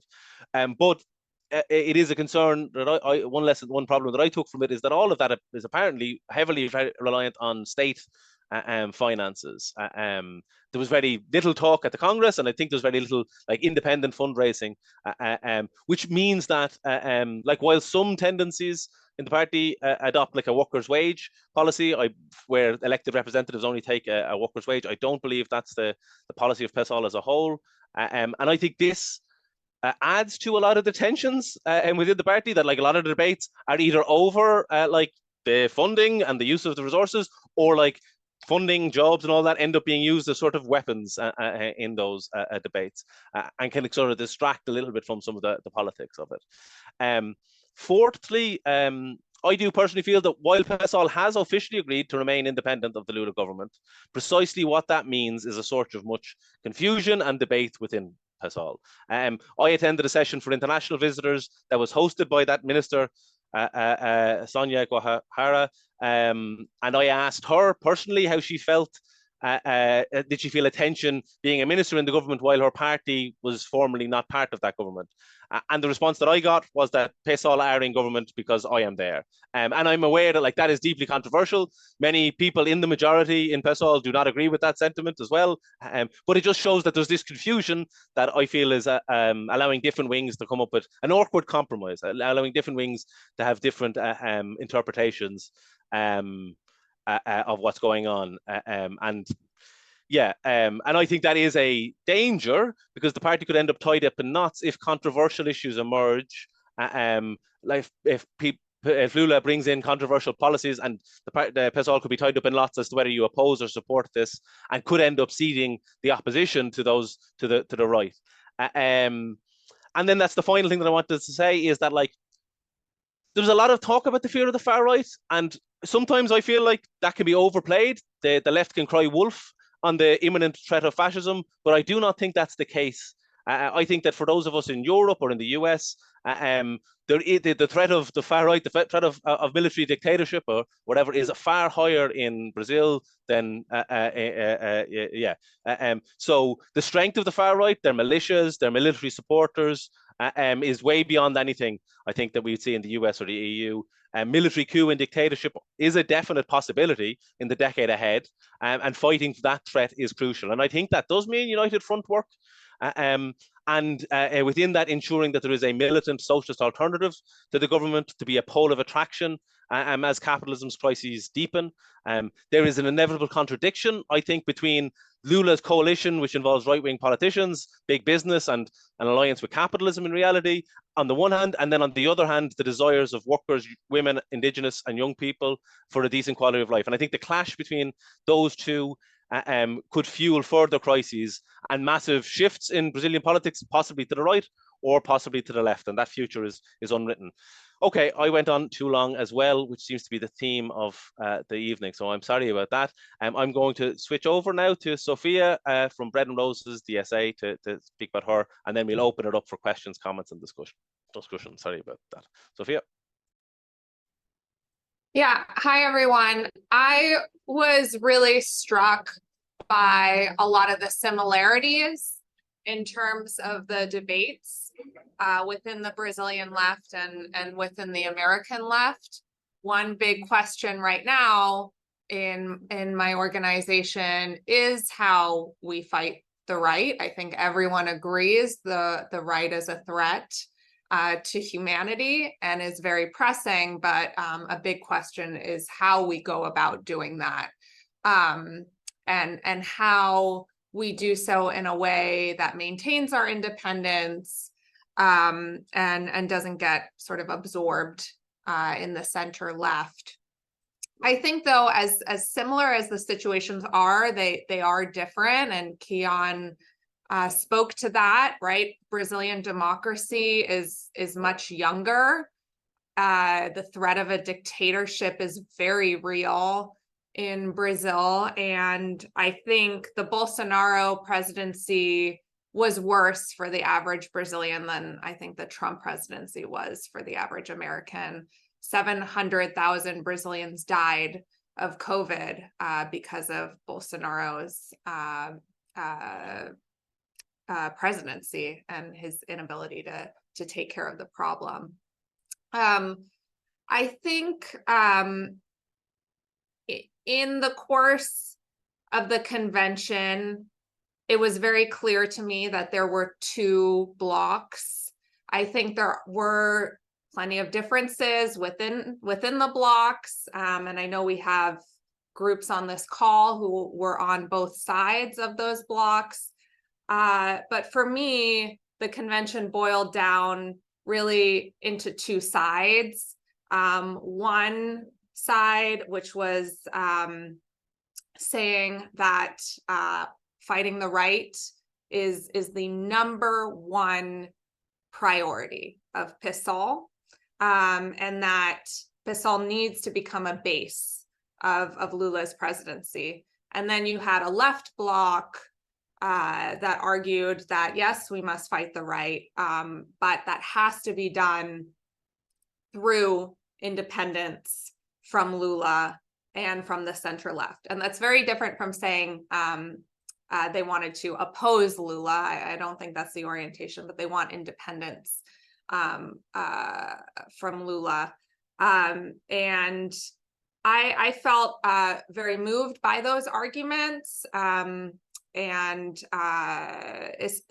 But it is a concern that one problem that I took from it is that all of that is apparently heavily reliant on state finances. There was very little talk at the Congress, and I think there's very little like independent fundraising, which means that like while some tendencies in the party adopt like a workers' wage policy, where elected representatives only take a workers' wage, I don't believe that's the policy of PSOL as a whole, and I think this adds to a lot of the tensions within the party, that like a lot of the debates are either over like the funding and the use of the resources, or like funding, jobs and all that end up being used as sort of weapons in those debates, and can sort of distract a little bit from some of the politics of it. Fourthly, I do personally feel that while PSOL has officially agreed to remain independent of the Lula government, precisely what that means is a source of much confusion and debate within PSOL. I attended a session for international visitors that was hosted by that minister, Sonia Guajara, and I asked her personally how she felt. Did she feel a tension being a minister in the government while her party was formerly not part of that government? And the response that I got was that PSOL are in government because I am there. And I'm aware that like that is deeply controversial. Many people in the majority in PSOL do not agree with that sentiment as well. But it just shows that there's this confusion that I feel is allowing different wings to come up with an awkward compromise, allowing different wings to have different interpretations of what's going on. And I think that is a danger, because the party could end up tied up in knots if controversial issues emerge. Like if Lula brings in controversial policies, and the PSOL could be tied up in lots as to whether you oppose or support this, and could end up ceding the opposition to those to the right. And then that's the final thing that I wanted to say, is that like there's a lot of talk about the fear of the far right, and sometimes I feel like that can be overplayed. The left can cry wolf on the imminent threat of fascism, but I do not think that's the case. I think that for those of us in Europe or in the US, the threat of the far right, the threat of military dictatorship or whatever, is far higher in Brazil than so the strength of the far right, their militias, their military supporters, is way beyond anything I think that we'd see in the US or the EU. Military coup and dictatorship is a definite possibility in the decade ahead, and fighting that threat is crucial. And I think that does mean united front work. And and within that ensuring that there is a militant socialist alternative to the government to be a pole of attraction as capitalism's crises deepen. There is an inevitable contradiction, I think, between Lula's coalition, which involves right-wing politicians, big business, and an alliance with capitalism in reality, on the one hand, and then on the other hand, the desires of workers, women, indigenous, and young people for a decent quality of life. And I think the clash between those two could fuel further crises and massive shifts in Brazilian politics, possibly to the right or possibly to the left, and that future is unwritten. Okay, I went on too long as well, which seems to be the theme of the evening, so I'm sorry about that. I'm going to switch over now to Sofia from Bread and Roses DSA to speak about her, and then we'll open it up for questions, comments, and discussion. Sorry about that. Sofia. Yeah, hi everyone. I was really struck by a lot of the similarities in terms of the debates within the Brazilian left and within the American left. One big question right now in my organization is how we fight the right. I think everyone agrees the right is a threat to humanity and is very pressing, but a big question is how we go about doing that, and how we do so in a way that maintains our independence and doesn't get sort of absorbed in the center left. I think, though, as similar as the situations are, they are different, and Cian spoke to that, right? Brazilian democracy is much younger. The threat of a dictatorship is very real in Brazil. And I think the Bolsonaro presidency was worse for the average Brazilian than I think the Trump presidency was for the average American. 700,000 Brazilians died of COVID because of Bolsonaro's presidency and his inability to take care of the problem. I think in the course of the convention, it was very clear to me that there were two blocks. I think there were plenty of differences within the blocks, and I know we have groups on this call who were on both sides of those blocks. But for me, the convention boiled down really into two sides. One side, which was saying that fighting the right is the number one priority of PSOL, and that PSOL needs to become a base of Lula's presidency. And then you had a left bloc that argued that, yes, we must fight the right, but that has to be done through independence from Lula and from the center left. And that's very different from saying they wanted to oppose Lula. I don't think that's the orientation, but they want independence from Lula. And I felt very moved by those arguments. And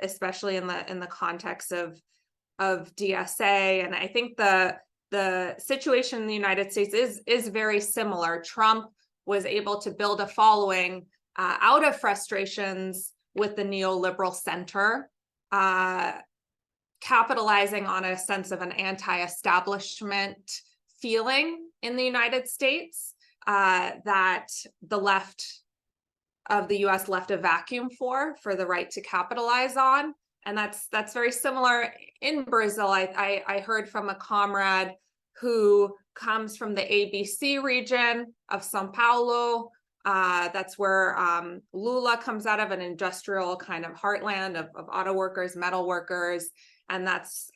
especially in the context of DSA, and I think the situation in the United States is very similar. Trump was able to build a following out of frustrations with the neoliberal center, capitalizing on a sense of an anti-establishment feeling in the United States that the left of the US left a vacuum for the right to capitalize on. And that's very similar in Brazil. I heard from a comrade who comes from the ABC region of São Paulo. That's where Lula comes out of, an industrial kind of heartland of auto workers, metal workers. And that's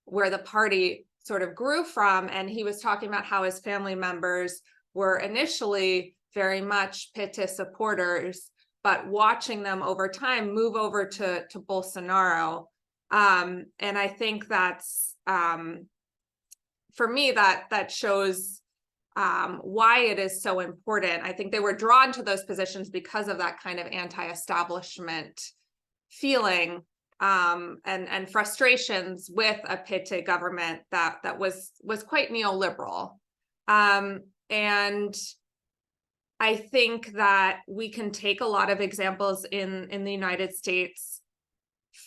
where the party sort of grew from. And he was talking about how his family members were initially very much PT supporters, but watching them over time move over to Bolsonaro. And I think that's, for me, that shows why it is so important. I think they were drawn to those positions because of that kind of anti-establishment feeling. and frustrations with a PT government that was quite neoliberal. And I think that we can take a lot of examples in the United States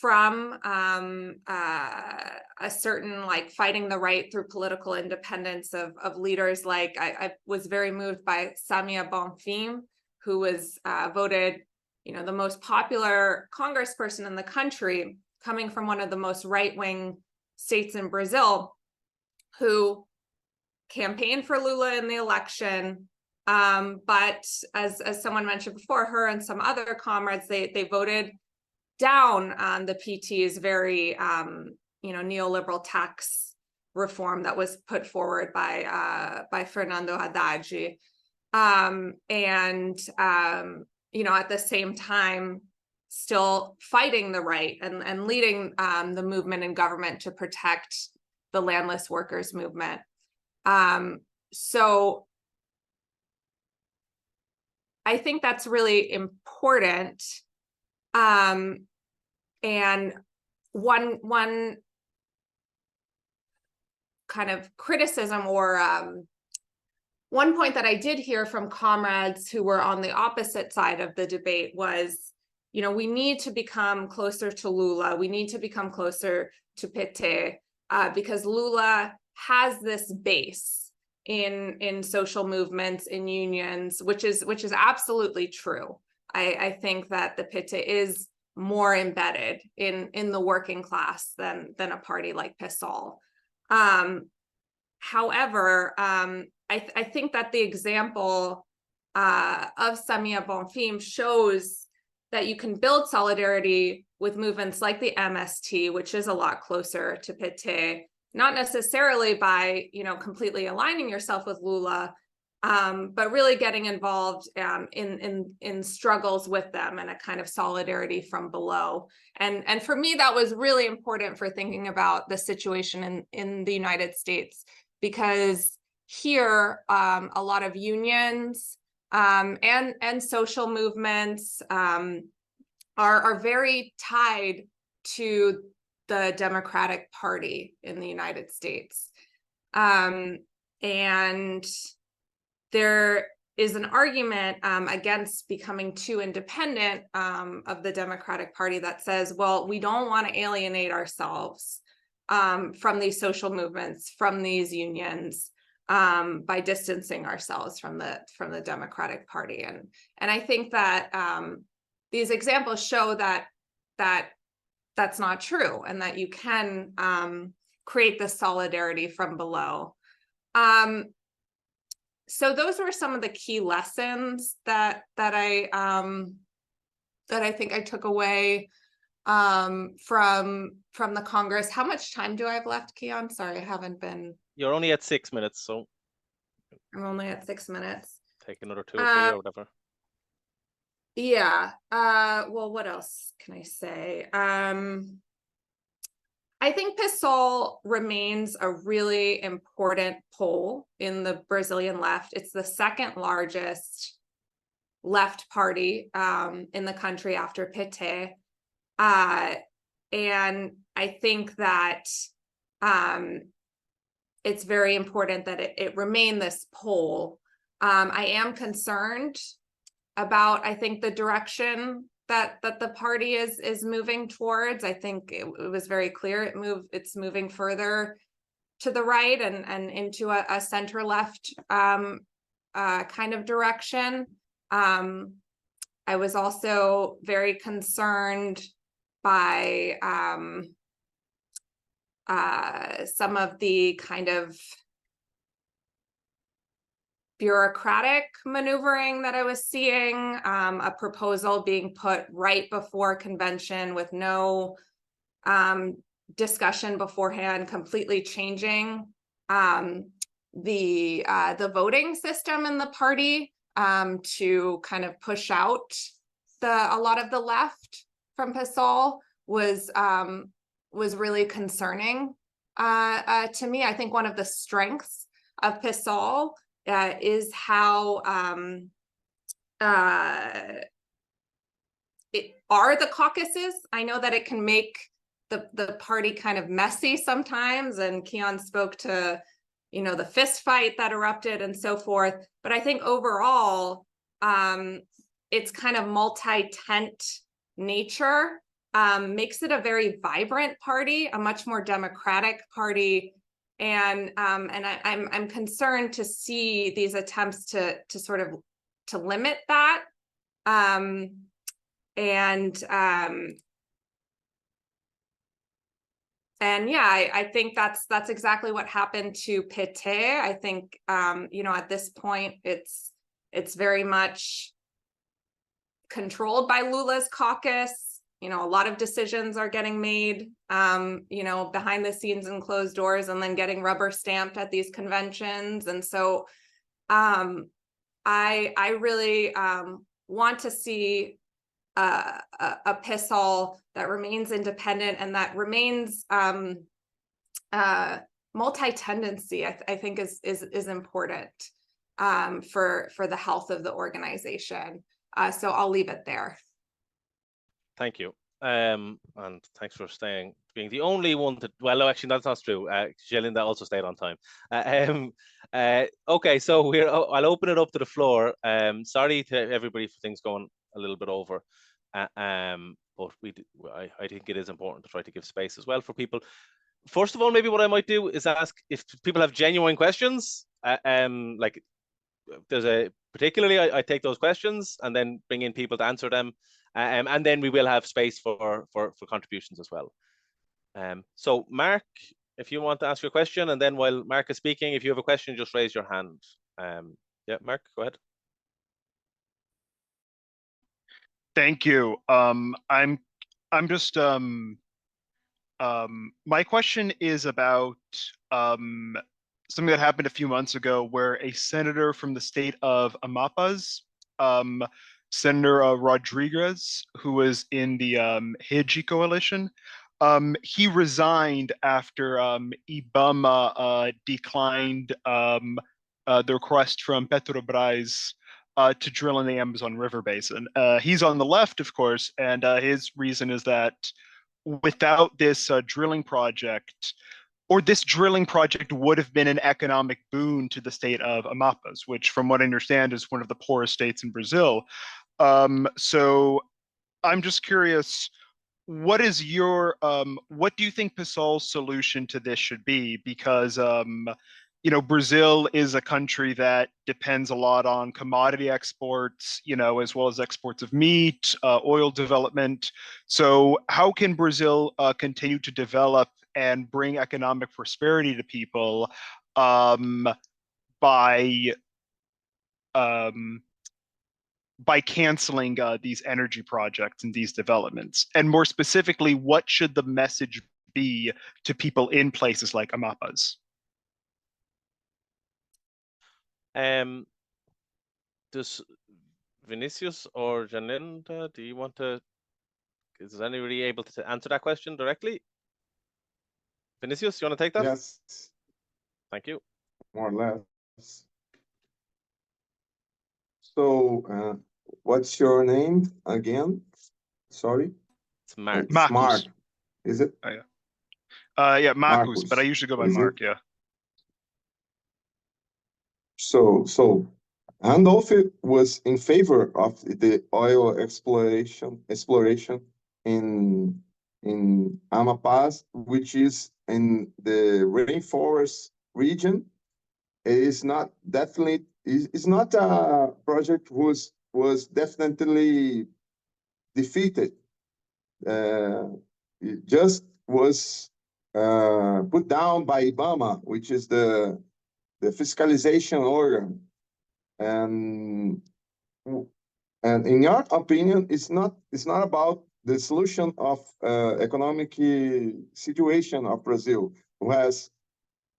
from a certain like fighting the right through political independence of leaders. Like I was very moved by Samia Bonfim, who was voted, the most popular congressperson in the country, coming from one of the most right-wing states in Brazil, who campaigned for Lula in the election. But as someone mentioned before, her and some other comrades, they voted down on the PT's very neoliberal tax reform that was put forward by Fernando Haddad, at the same time still fighting the right and leading the movement in government to protect the landless workers movement. So I think that's really important. And one kind of criticism or one point that I did hear from comrades who were on the opposite side of the debate was, we need to become closer to Lula. We need to become closer to PT because Lula has this base in social movements, in unions, which is absolutely true. I think that the PT is more embedded in the working class than a party like PSOL. However, I think that the example of Samia Bonfim shows that you can build solidarity with movements like the MST, which is a lot closer to PT, not necessarily by completely aligning yourself with Lula, but really getting involved in struggles with them and a kind of solidarity from below. And for me, that was really important for thinking about the situation in the United States, because here a lot of unions and social movements are very tied to the Democratic Party in the United States. And there is an argument against becoming too independent of the Democratic Party that says, well, we don't want to alienate ourselves from these social movements, from these unions, by distancing ourselves from the Democratic Party. And I think that these examples show that that's not true, and that you can create this solidarity from below. So those were some of the key lessons that I think I took away from the Congress. How much time do I have left, Cian? Sorry, I haven't been. You're only at 6 minutes, so I'm only at 6 minutes. take another 2 or 3 or whatever. Yeah. Well, what else can I say? I think PSOL remains a really important pole in the Brazilian left. It's the second largest left party in the country after PT. And I think that it's very important that it remain this pole. I am concerned about, I think, the direction that the party is moving towards. I think it was very clear it's moving further to the right and into a center left kind of direction. I was also very concerned by some of the kind of bureaucratic maneuvering that I was seeing, a proposal being put right before convention with no discussion beforehand, completely changing the voting system in the party to kind of push out a lot of the left from PSOL was really concerning to me. I think one of the strengths of PSOL is how it are the caucuses. I know that it can make the party kind of messy sometimes, and Cian spoke to, you know, the fist fight that erupted and so forth. But I think overall, it's kind of multi-tent nature makes it a very vibrant party, a much more democratic party. And I'm concerned to see these attempts to sort of to limit that. And yeah, I think that's exactly what happened to PT. I think you know, at this point it's very much controlled by Lula's caucus. You know, a lot of decisions are getting made, you know, behind the scenes and closed doors, and then getting rubber stamped at these conventions. And so I really want to see a PSOL that remains independent and that remains multi-tendency. I think is important for the health of the organization. So I'll leave it there. Thank you. And thanks for being the only one that, well, no, actually, that's not true. Jelinda also stayed on time. Okay, so I'll open it up to the floor. Sorry to everybody for things going a little bit over. But I think it is important to try to give space as well for people. First of all, maybe what I might do is ask if people have genuine questions. Like there's particularly I take those questions and then bring in people to answer them. And then we will have space for contributions as well. So Mark, if you want to ask your question, and then while Mark is speaking, if you have a question, just raise your hand. Yeah, Mark, go ahead. Thank you. I'm just my question is about something that happened a few months ago, where a senator from the state of Amapas, Senator Rodriguez, who was in the Hiji coalition, he resigned after IBAMA declined the request from Petrobras to drill in the Amazon River Basin. He's on the left, of course, and his reason is that without this drilling project, or this drilling project would have been an economic boon to the state of Amapas, which from what I understand is one of the poorest states in Brazil. So I'm just curious, what is your, what do you think PSOL's solution to this should be? Because, you know, Brazil is a country that depends a lot on commodity exports, you know, as well as exports of meat, oil development. So how can Brazil continue to develop and bring economic prosperity to people by canceling these energy projects and these developments? And more specifically, what should the message be to people in places like Amapas? Does Vinicius or Janinda, do you want to, is anybody able to answer that question directly? Vinicius, you want to take that? Yes. Thank you. More or less. So, what's your name again? Sorry. It's Mark. It's Mark. Is it? Oh, yeah. Yeah, Marcus, but I usually go by Mark. Yeah. So Randolph was in favor of the oil exploration in Amapá, which is in the rainforest region. It is not definitely, it's not a project was definitely defeated. It just was put down by IBAMA, which is the fiscalization organ. And in your opinion, it's not about the solution of economic situation of Brazil, whereas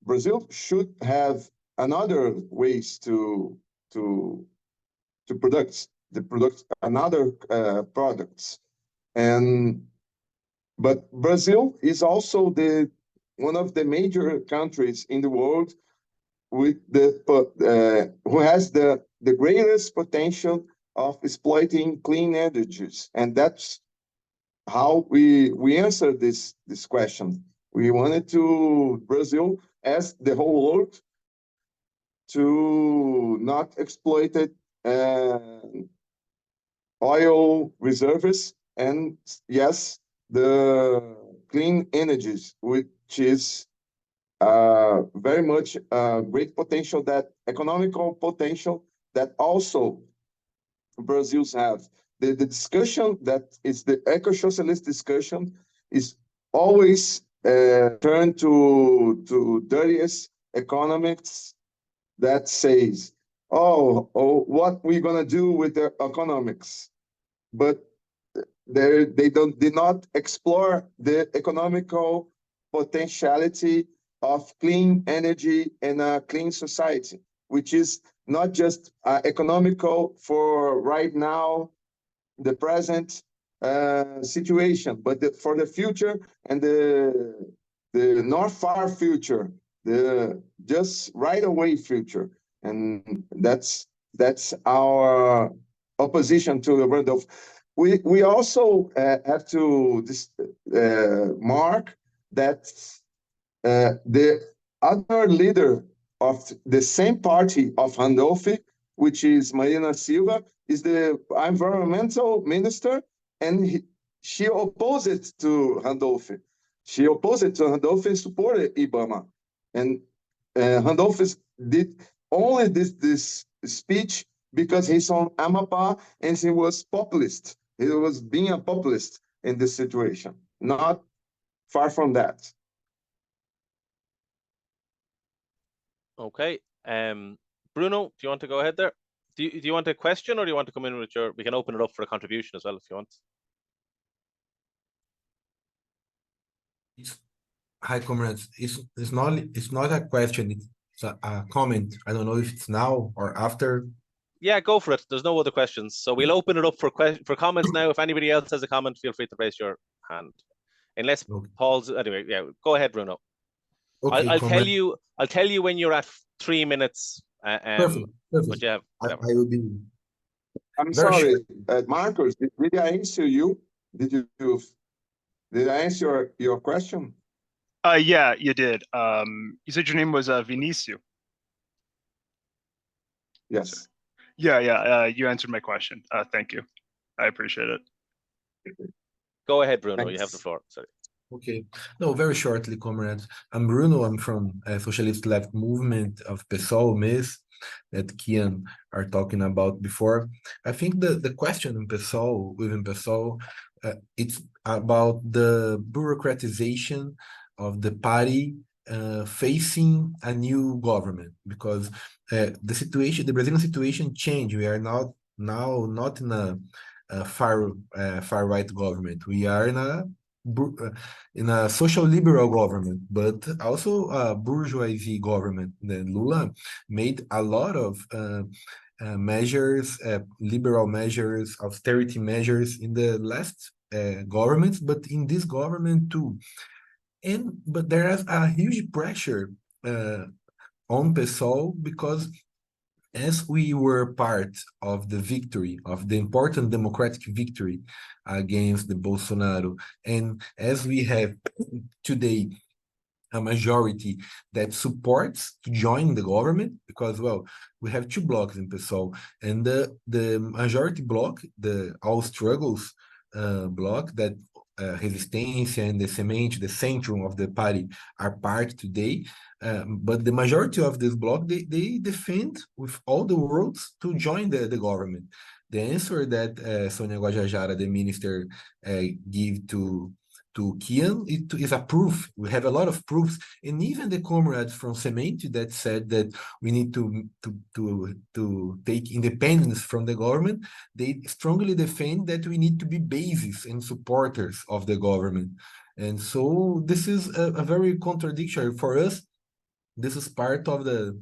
Brazil should have another ways to produce another products. But Brazil is also one of the major countries in the world with who has the greatest potential of exploiting clean energies, and that's how we answer this question. We wanted to Brazil as the whole world to not exploit it, oil reserves, and yes, the clean energies, which is very much great potential, that economical potential that also Brazil's have. The discussion that is the eco-socialist discussion is always turned to dirtiest economics that says, oh, what we gonna do with the economics? But they did not explore the economical potentiality of clean energy and a clean society, which is not just economical for right now, the present situation, but for the future and the not far future, the just right away future. And that's our opposition to Randolph. We also have to mark that the other leader of the same party of Randolph, which is Marina Silva, is the environmental minister, and she opposed to Randolph. She opposed to Randolph and supported IBAMA. And Randolph did only this speech because he's on Amapá and he was populist. He was being a populist in this situation. Not far from that. Okay. Bruno, do you want to go ahead there? Do you want a question, or do you want to come in with your? We can open it up for a contribution as well if you want. Hi, comrades. It's not a question. It's a comment. I don't know if it's now or after. Yeah, go for it. There's no other questions, so we'll open it up for comments now. If anybody else has a comment, feel free to raise your hand. Unless Paul's anyway. Yeah, go ahead, Bruno. Okay, I'll tell you. I'll tell you when you're at 3 minutes. Perfect. But yeah, I will be. I'm sorry, Marcos. Did I answer you? Did I answer your question? Yeah, you did. You said your name was Vinicio. Yes. Yeah. You answered my question. Thank you. I appreciate it. Go ahead, Bruno. Thanks. You have the floor. Sorry. Okay. No, very shortly, comrades. I'm Bruno. I'm from Socialist Left Movement of PSOL, MIS, that Cian are talking about before. I think the question in PSOL, within PSOL, it's about the bureaucratization of the party facing a new government, because the Brazilian situation changed. We are not in a far right government. We are in a social liberal government, but also a bourgeoisie government. Then Lula made a lot of measures, liberal measures, austerity measures in the last governments, but in this government too. But there is a huge pressure on PSOL, because as we were part of the victory, of the important democratic victory against the Bolsonaro, and as we have today a majority that supports to join the government, because, well, we have two blocks in PSOL, and the majority block, the All Struggles block, that Resistencia and the Semente, the centrum of the party, are part today. But the majority of this bloc, they defend with all the worlds to join the government. The answer that Sônia Guajajara, the minister, give to Cian is a proof. We have a lot of proofs, and even the comrades from Semente that said that we need to take independence from the government, they strongly defend that we need to be bases and supporters of the government. And so this is a very contradictory for us. This is part of the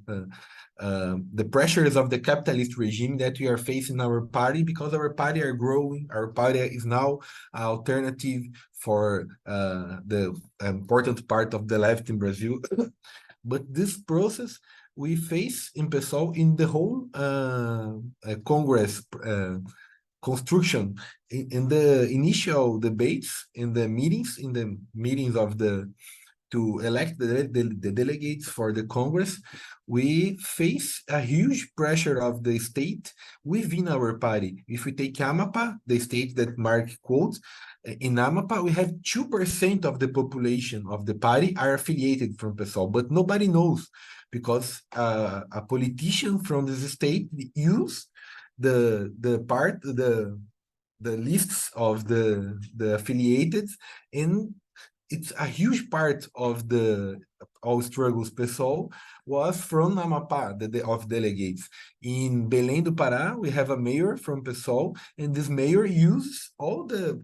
pressures of the capitalist regime that we are facing in our party, because our party are growing. Our party is now an alternative for the important part of the left in Brazil. But this process we face in PSOL in the whole Congress construction in the initial debates, in the meetings of the to elect the delegates for the Congress, we face a huge pressure of the state within our party. If we take Amapá, the state that Mark quotes, in Amapá, we have 2% of the population of the party are affiliated from PSOL, but nobody knows because a politician from this state use the lists of the affiliated, and it's a huge part of the all struggles PSOL was from Amapá, of delegates. In Belém do Pará, we have a mayor from PSOL, and this mayor uses all the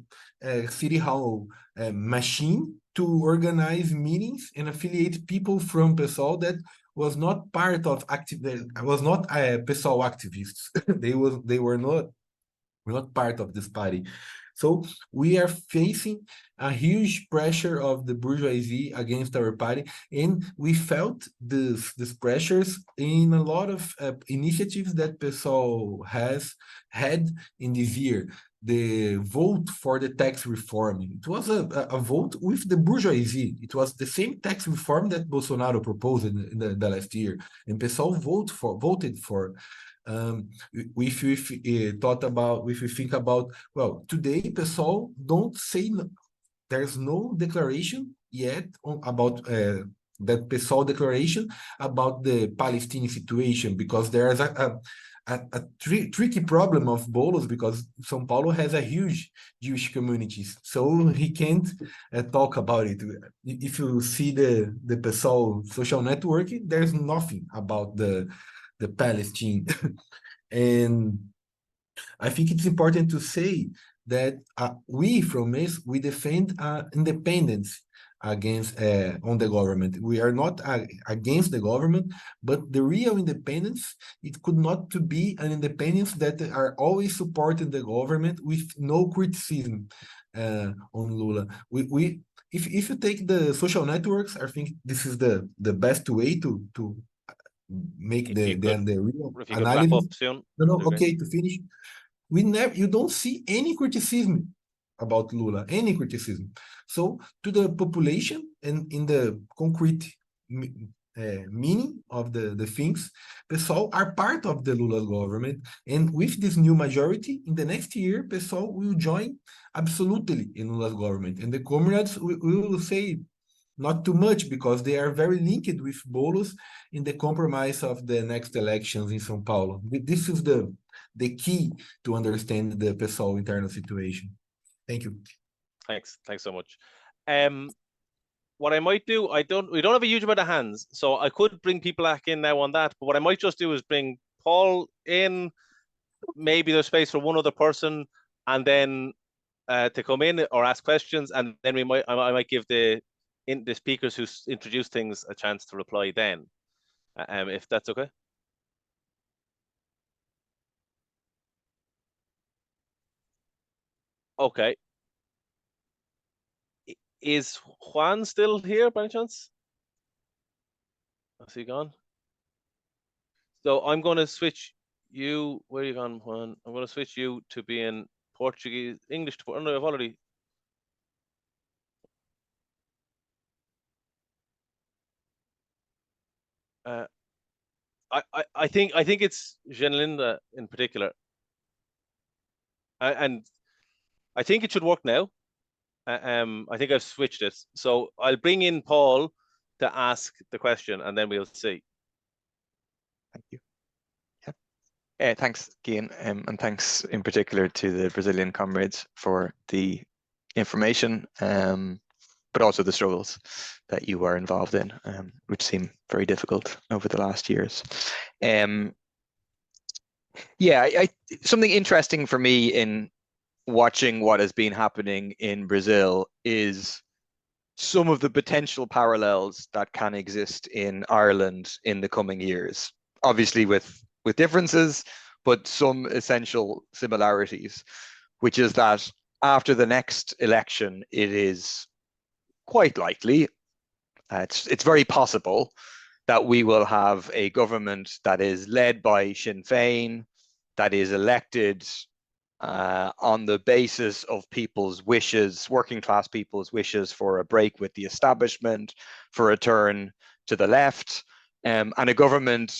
city hall machine to organize meetings and affiliate people from PSOL that was not part of was not PSOL activists. they were not part of this party. So we are facing a huge pressure of the bourgeoisie against our party, and we felt these pressures in a lot of initiatives that PSOL has had in this year. The vote for the tax reform, it was a vote with the bourgeoisie. It was the same tax reform that Bolsonaro proposed in the last year, and PSOL voted for. If we think about, well, today PSOL don't say, there's no declaration yet about that PSOL declaration about the Palestinian situation, because there's a tricky problem of Boulos, because São Paulo has a huge Jewish communities, so he can't talk about it. If you see the PSOL social network, there's nothing about the Palestine. And I think it's important to say that we from this, we defend independence against on the government. We are not against the government, but the real independence, it could not to be an independence that are always supporting the government with no criticism on Lula. If you take the social networks, I think this is the best way to make the real analysis. Wrap up soon. No, okay, to finish. You don't see any criticism about Lula, any criticism. So to the population and in the concrete meaning of the things, PSOL are part of the Lula government, and with this new majority, in the next year, PSOL will join absolutely in Lula's government, and the comrades will say not too much, because they are very linked with Boulos in the compromise of the next elections in São Paulo. This is the key to understand the PSOL internal situation. Thank you. Thanks so much. What I might do, we don't have a huge amount of hands, so I could bring people back in now on that, but what I might just do is bring Paul in, maybe there's space for one other person, and then to come in or ask questions, and then I might give the speakers who introduce things a chance to reply then, if that's okay. Okay. Is Juan still here by any chance? Is he gone? So I'm going to switch you. Where are you gone, Juan? I'm going to switch you to being Portuguese, English. Oh, no, I've already. I think it's Jeanlinda in particular, and I think it should work now. I think I've switched it, so I'll bring in Paul to ask the question, and then we'll see. Thank you. Yeah. Thanks, Cian, and thanks in particular to the Brazilian comrades for the information, but also the struggles that you were involved in, which seem very difficult over the last years. Yeah, something interesting for me in watching what has been happening in Brazil is some of the potential parallels that can exist in Ireland in the coming years. Obviously with differences, but some essential similarities, which is that after the next election, it is quite likely, it's very possible that we will have a government that is led by Sinn Féin, that is elected on the basis of people's wishes, working class people's wishes for a break with the establishment, for a turn to the left, and a government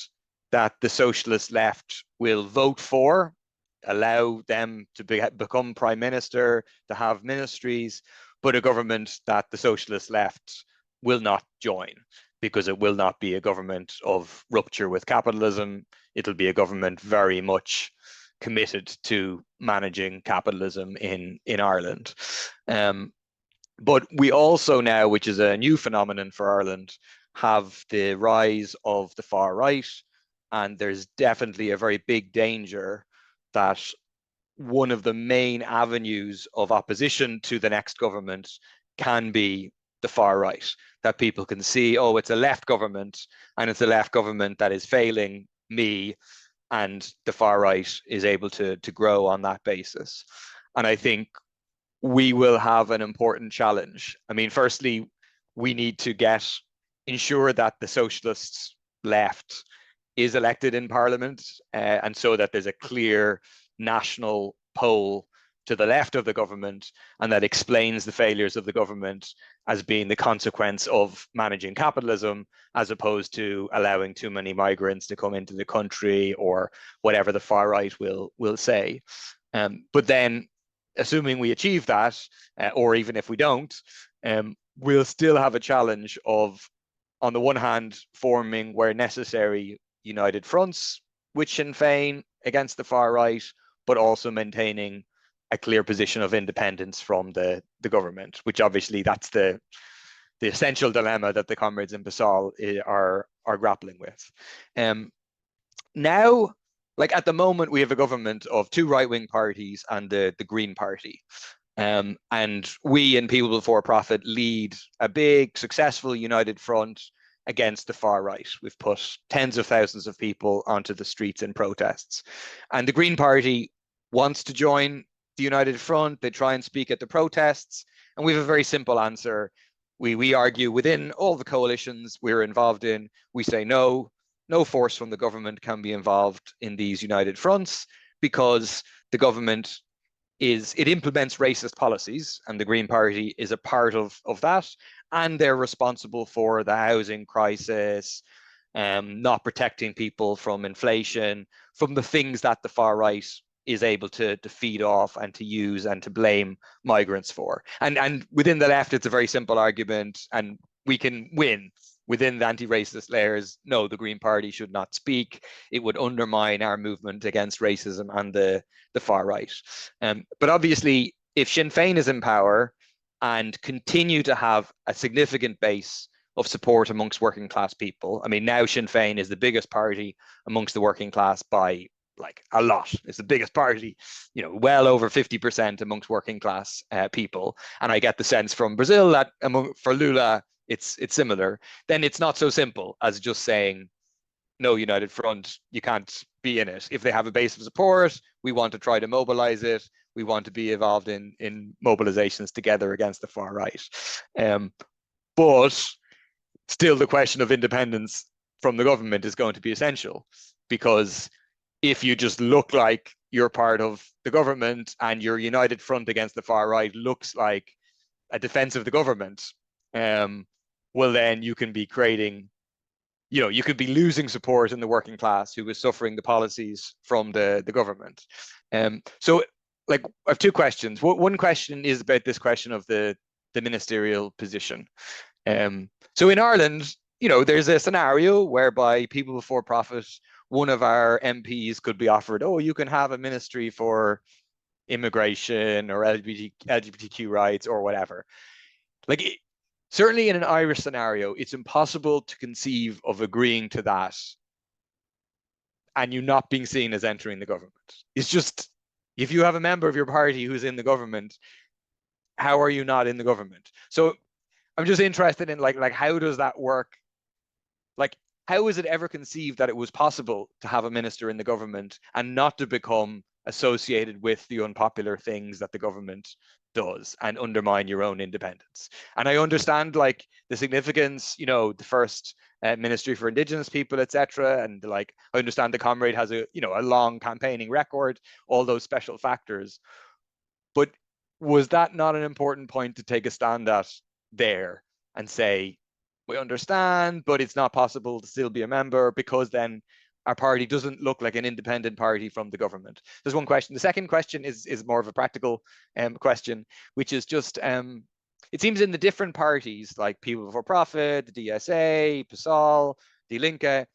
that the socialist left will vote for, allow them to become prime minister, to have ministries, but a government that the socialist left will not join, because it will not be a government of rupture with capitalism. It'll be a government very much committed to managing capitalism in Ireland. But we also now, which is a new phenomenon for Ireland, have the rise of the far right, and there's definitely a very big danger that one of the main avenues of opposition to the next government can be the far right, that people can see, oh, it's a left government, and it's a left government that is failing me, and the far right is able to grow on that basis. And I think we will have an important challenge. I mean, firstly, we need to ensure that the socialist left is elected in parliament, and so that there's a clear national pole to the left of the government, and that explains the failures of the government as being the consequence of managing capitalism, as opposed to allowing too many migrants to come into the country, or whatever the far right will say. But then, assuming we achieve that, or even if we don't, we'll still have a challenge of, on the one hand, forming, where necessary, united fronts with Sinn Féin against the far right, but also maintaining a clear position of independence from the government, which obviously that's the essential dilemma that the comrades in PSOL are grappling with. Now, like at the moment, we have a government of two right-wing parties and the Green Party. And we in People Before Profit lead a big, successful united front against the far right. We've put tens of thousands of people onto the streets in protests. And the Green Party wants to join the united front. They try and speak at the protests. And we have a very simple answer. We argue within all the coalitions we're involved in, we say no force from the government can be involved in these united fronts, because the government implements racist policies, and the Green Party is a part of that, and they're responsible for the housing crisis, not protecting people from inflation, from the things that the far right is able to feed off and to use and to blame migrants for. And within the left, it's a very simple argument, and we can win. Within the anti-racist layers, no, the Green Party should not speak. It would undermine our movement against racism and the far right. But obviously, if Sinn Féin is in power and continue to have a significant base of support amongst working class people, I mean, now Sinn Féin is the biggest party amongst the working class by like a lot. It's the biggest party, well over 50% amongst working class people. And I get the sense from Brazil that for Lula, it's similar. Then it's not so simple as just saying, no, united front, you can't be in it. If they have a base of support, we want to try to mobilize it. We want to be involved in mobilizations together against the far right. But still, the question of independence from the government is going to be essential, because if you just look like you're part of the government and your united front against the far right looks like a defense of the government, well, then you can be creating, you could be losing support in the working class who is suffering the policies from the government. So, like, I have two questions. One question is about this question of the ministerial position. So in Ireland, there's a scenario whereby People Before Profit, one of our MPs could be offered, oh, you can have a ministry for immigration or LGBTQ rights or whatever. Like, certainly in an Irish scenario, it's impossible to conceive of agreeing to that and you not being seen as entering the government. It's just, if you have a member of your party who's in the government, how are you not in the government? So I'm just interested in like how does that work? Like, how is it ever conceived that it was possible to have a minister in the government and not to become associated with the unpopular things that the government does and undermine your own independence. And I understand like the significance, you know, the first Ministry for Indigenous People, etc. And like, I understand the Comrade has a, you know, a long campaigning record, all those special factors. But was that not an important point to take a stand at there and say, we understand, but it's not possible to still be a member because then our party doesn't look like an independent party from the government? There's one question. The second question is more of a practical question, which is just, it seems in the different parties, like People Before Profit, the DSA, PSOL, Die Linke,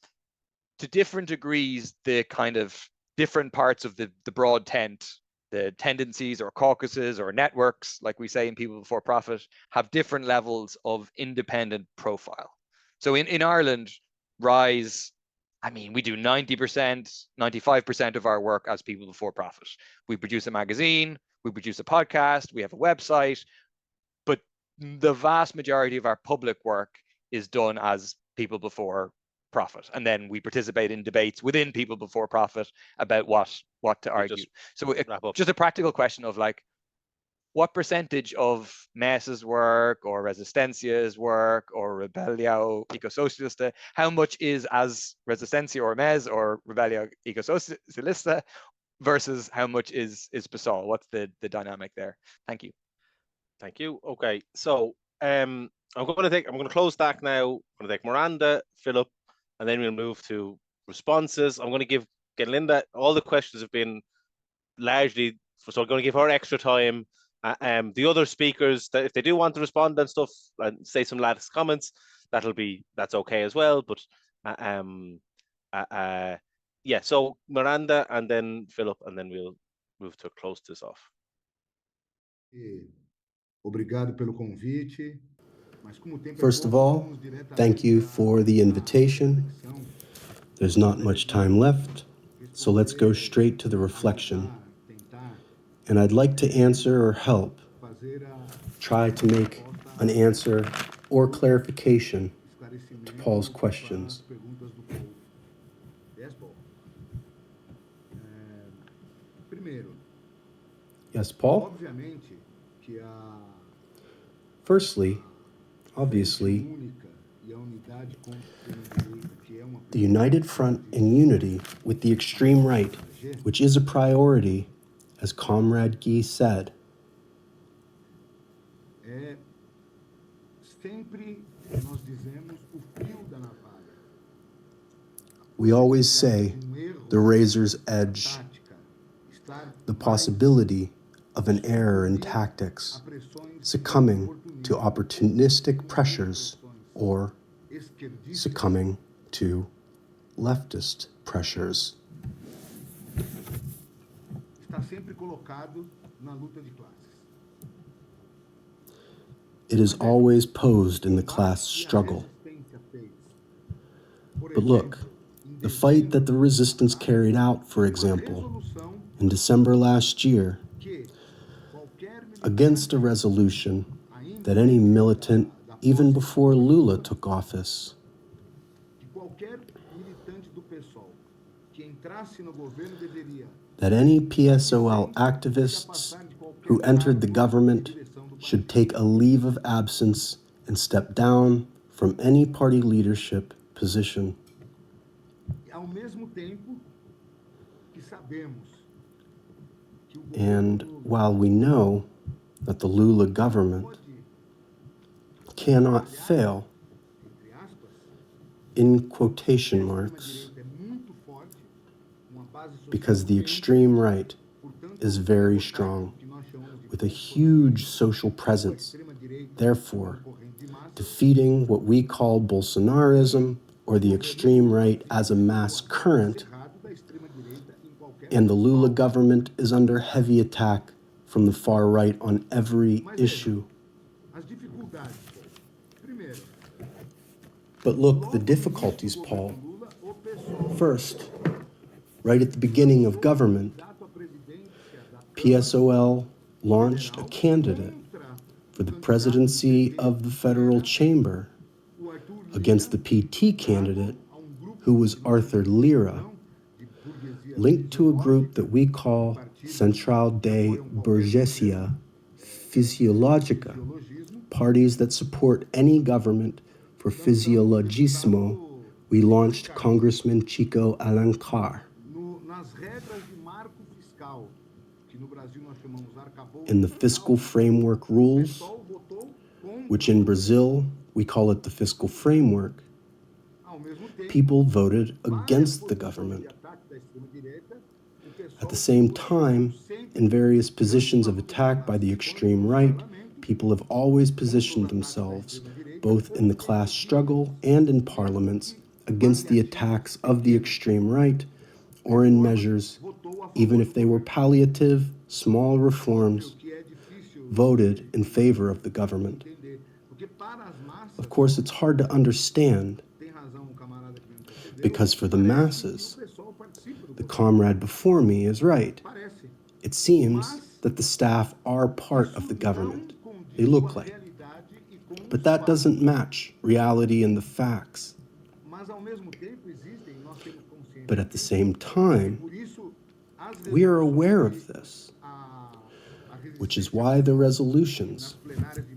to different degrees, the kind of different parts of the broad tent, the tendencies or caucuses or networks, like we say in People Before Profit, have different levels of independent profile. So in Ireland, Rise, I mean, we do 90%, 95% of our work as People Before Profit. We produce a magazine, we produce a podcast, we have a website, but the vast majority of our public work is done as People Before Profit. And then we participate in debates within People Before Profit about what to argue. So just a practical question of like, what percentage of MES's work or Resistencia's work or Rebellion Ecosocialist, how much is as Resistencia or MES or Rebellion Ecosocialist versus how much is PSOL? What's the dynamic there? Thank you. Thank you. Okay, so I'm going to close back now. I'm going to take Miranda, Philip, and then we'll move to responses. I'm going to get Linda. All the questions have been largely, so I'm going to give her extra time. The other speakers, that if they do want to respond and stuff and say some last comments, that's okay as well. But yeah, so Miranda and then Philip, and then we'll move to close this off. First of all, thank you for the invitation. There's not much time left, so let's go straight to the reflection. And I'd like to answer or help, try to make an answer or clarification to Paul's questions. Yes, Paul? Firstly, obviously, the united front and unity with the extreme right, which is a priority, as Comrade Guy said. We always say the razor's edge, the possibility of an error in tactics, succumbing to opportunistic pressures or succumbing to leftist pressures. It is always posed in the class struggle. But look, the fight that the resistance carried out, for example, in December last year, against a resolution that any militant, even before Lula took office, that any PSOL activists who entered the government should take a leave of absence and step down from any party leadership position. And while we know that the Lula government cannot fail, in quotation marks, because the extreme right is very strong, with a huge social presence, therefore, defeating what we call Bolsonarism or the extreme right as a mass current, and the Lula government is under heavy attack from the far right on every issue. But look, the difficulties, Paul. First, right at the beginning of government, PSOL launched a candidate for the presidency of the Federal Chamber against the PT candidate, who was Arthur Lira, linked to a group that we call Central de Burguesia Fisiologica, parties that support any government. For Fisiologismo, we launched Congressman Chico Alencar. In the fiscal framework rules, which in Brazil we call it the fiscal framework, people voted against the government. At the same time, in various positions of attack by the extreme right, people have always positioned themselves, both in the class struggle and in parliaments, against the attacks of the extreme right, or in measures, even if they were palliative, small reforms, voted in favor of the government. Of course, it's hard to understand, because for the masses, the comrade before me is right. It seems that the staff are part of the government. They look like. But that doesn't match reality and the facts. But at the same time, we are aware of this, which is why the resolutions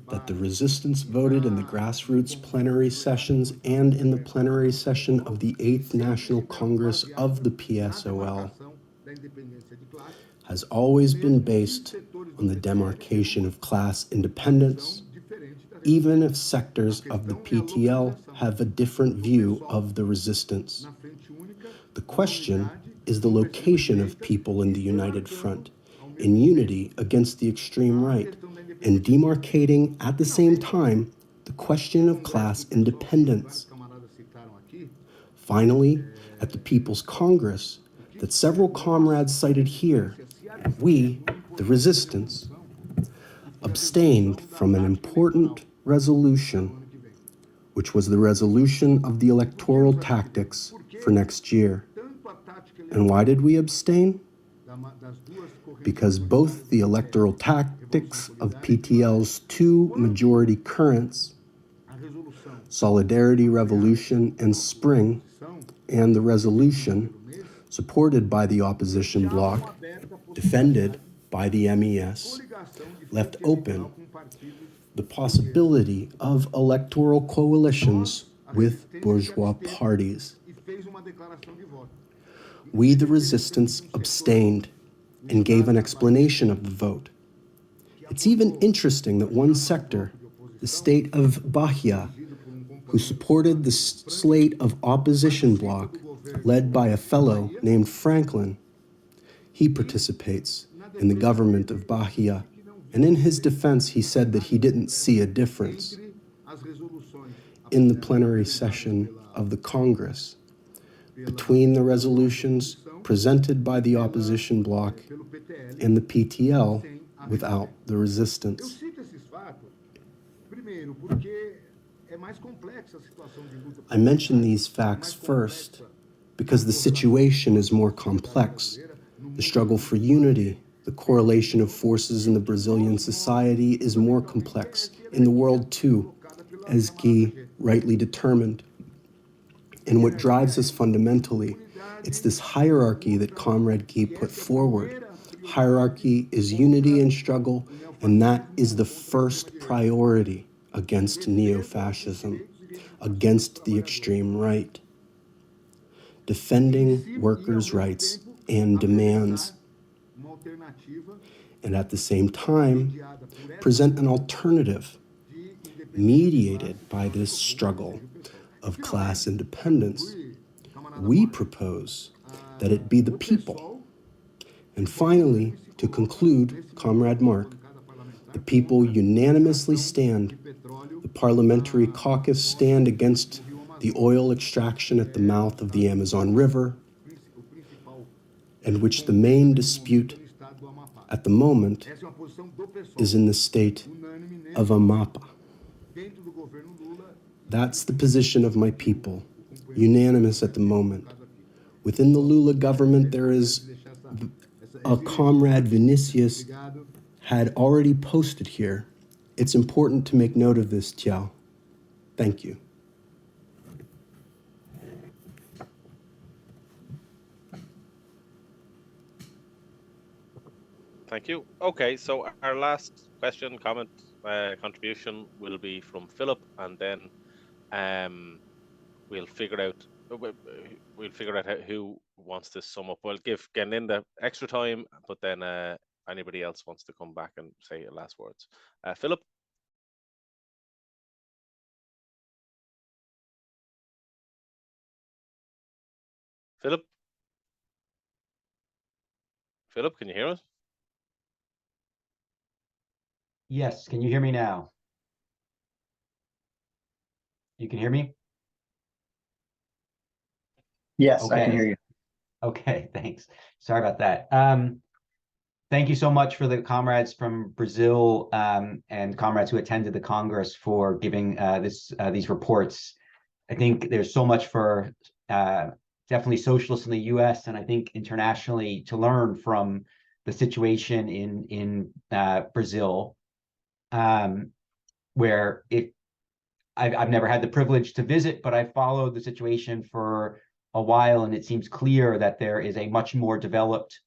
that the resistance voted in the grassroots plenary sessions and in the plenary session of the 8th National Congress of the PSOL has always been based on the demarcation of class independence, even if sectors of the PTL have a different view of the resistance. The question is the location of people in the United Front, in unity against the extreme right, and demarcating at the same time the question of class independence. Finally, at the People's Congress, that several comrades cited here, we, the resistance, abstained from an important resolution, which was the resolution of the electoral tactics for next year. And why did we abstain? Because both the electoral tactics of PTL's two majority currents, Solidarity Revolution and Spring, and the resolution supported by the opposition bloc, defended by the MES, left open the possibility of electoral coalitions with bourgeois parties. We, the resistance, abstained and gave an explanation of the vote. It's even interesting that one sector, the state of Bahia, who supported the slate of opposition bloc led by a fellow named Franklin, he participates in the government of Bahia, and in his defense he said that he didn't see a difference in the plenary session of the Congress between the resolutions presented by the opposition bloc and the PTL without the resistance. I mention these facts first because the situation is more complex. The struggle for unity, the correlation of forces in the Brazilian society is more complex, in the world too, as Guy rightly determined. And what drives us fundamentally, it's this hierarchy that Comrade Guy put forward. Hierarchy is unity and struggle, and that is the first priority against neo-fascism, against the extreme right. Defending workers' rights and demands, and at the same time, present an alternative mediated by this struggle of class independence. We propose that it be the people. And finally, to conclude, Comrade Mark, the people unanimously stand, the parliamentary caucus stand against the oil extraction at the mouth of the Amazon River, and which the main dispute at the moment is in the state of Amapá. That's the position of my people, unanimous at the moment. Within the Lula government, there is a Comrade Vinicius had already posted here. It's important to make note of this, Tiao. Thank you. Thank you. Okay, so our last question, comment, contribution will be from Philip, and then we'll figure out who wants to sum up. We'll give Linda extra time, but then anybody else wants to come back and say last words. Philip. Philip, can you hear us? Yes, can you hear me now? You can hear me? Yes, okay. I can hear you. Okay, thanks. Sorry about that. Thank you so much for the comrades from Brazil and comrades who attended the Congress for giving these reports. I think there's so much for definitely socialists in the US and I think internationally to learn from the situation in Brazil, where I've never had the privilege to visit, but I followed the situation for a while, and it seems clear that there is a much more developed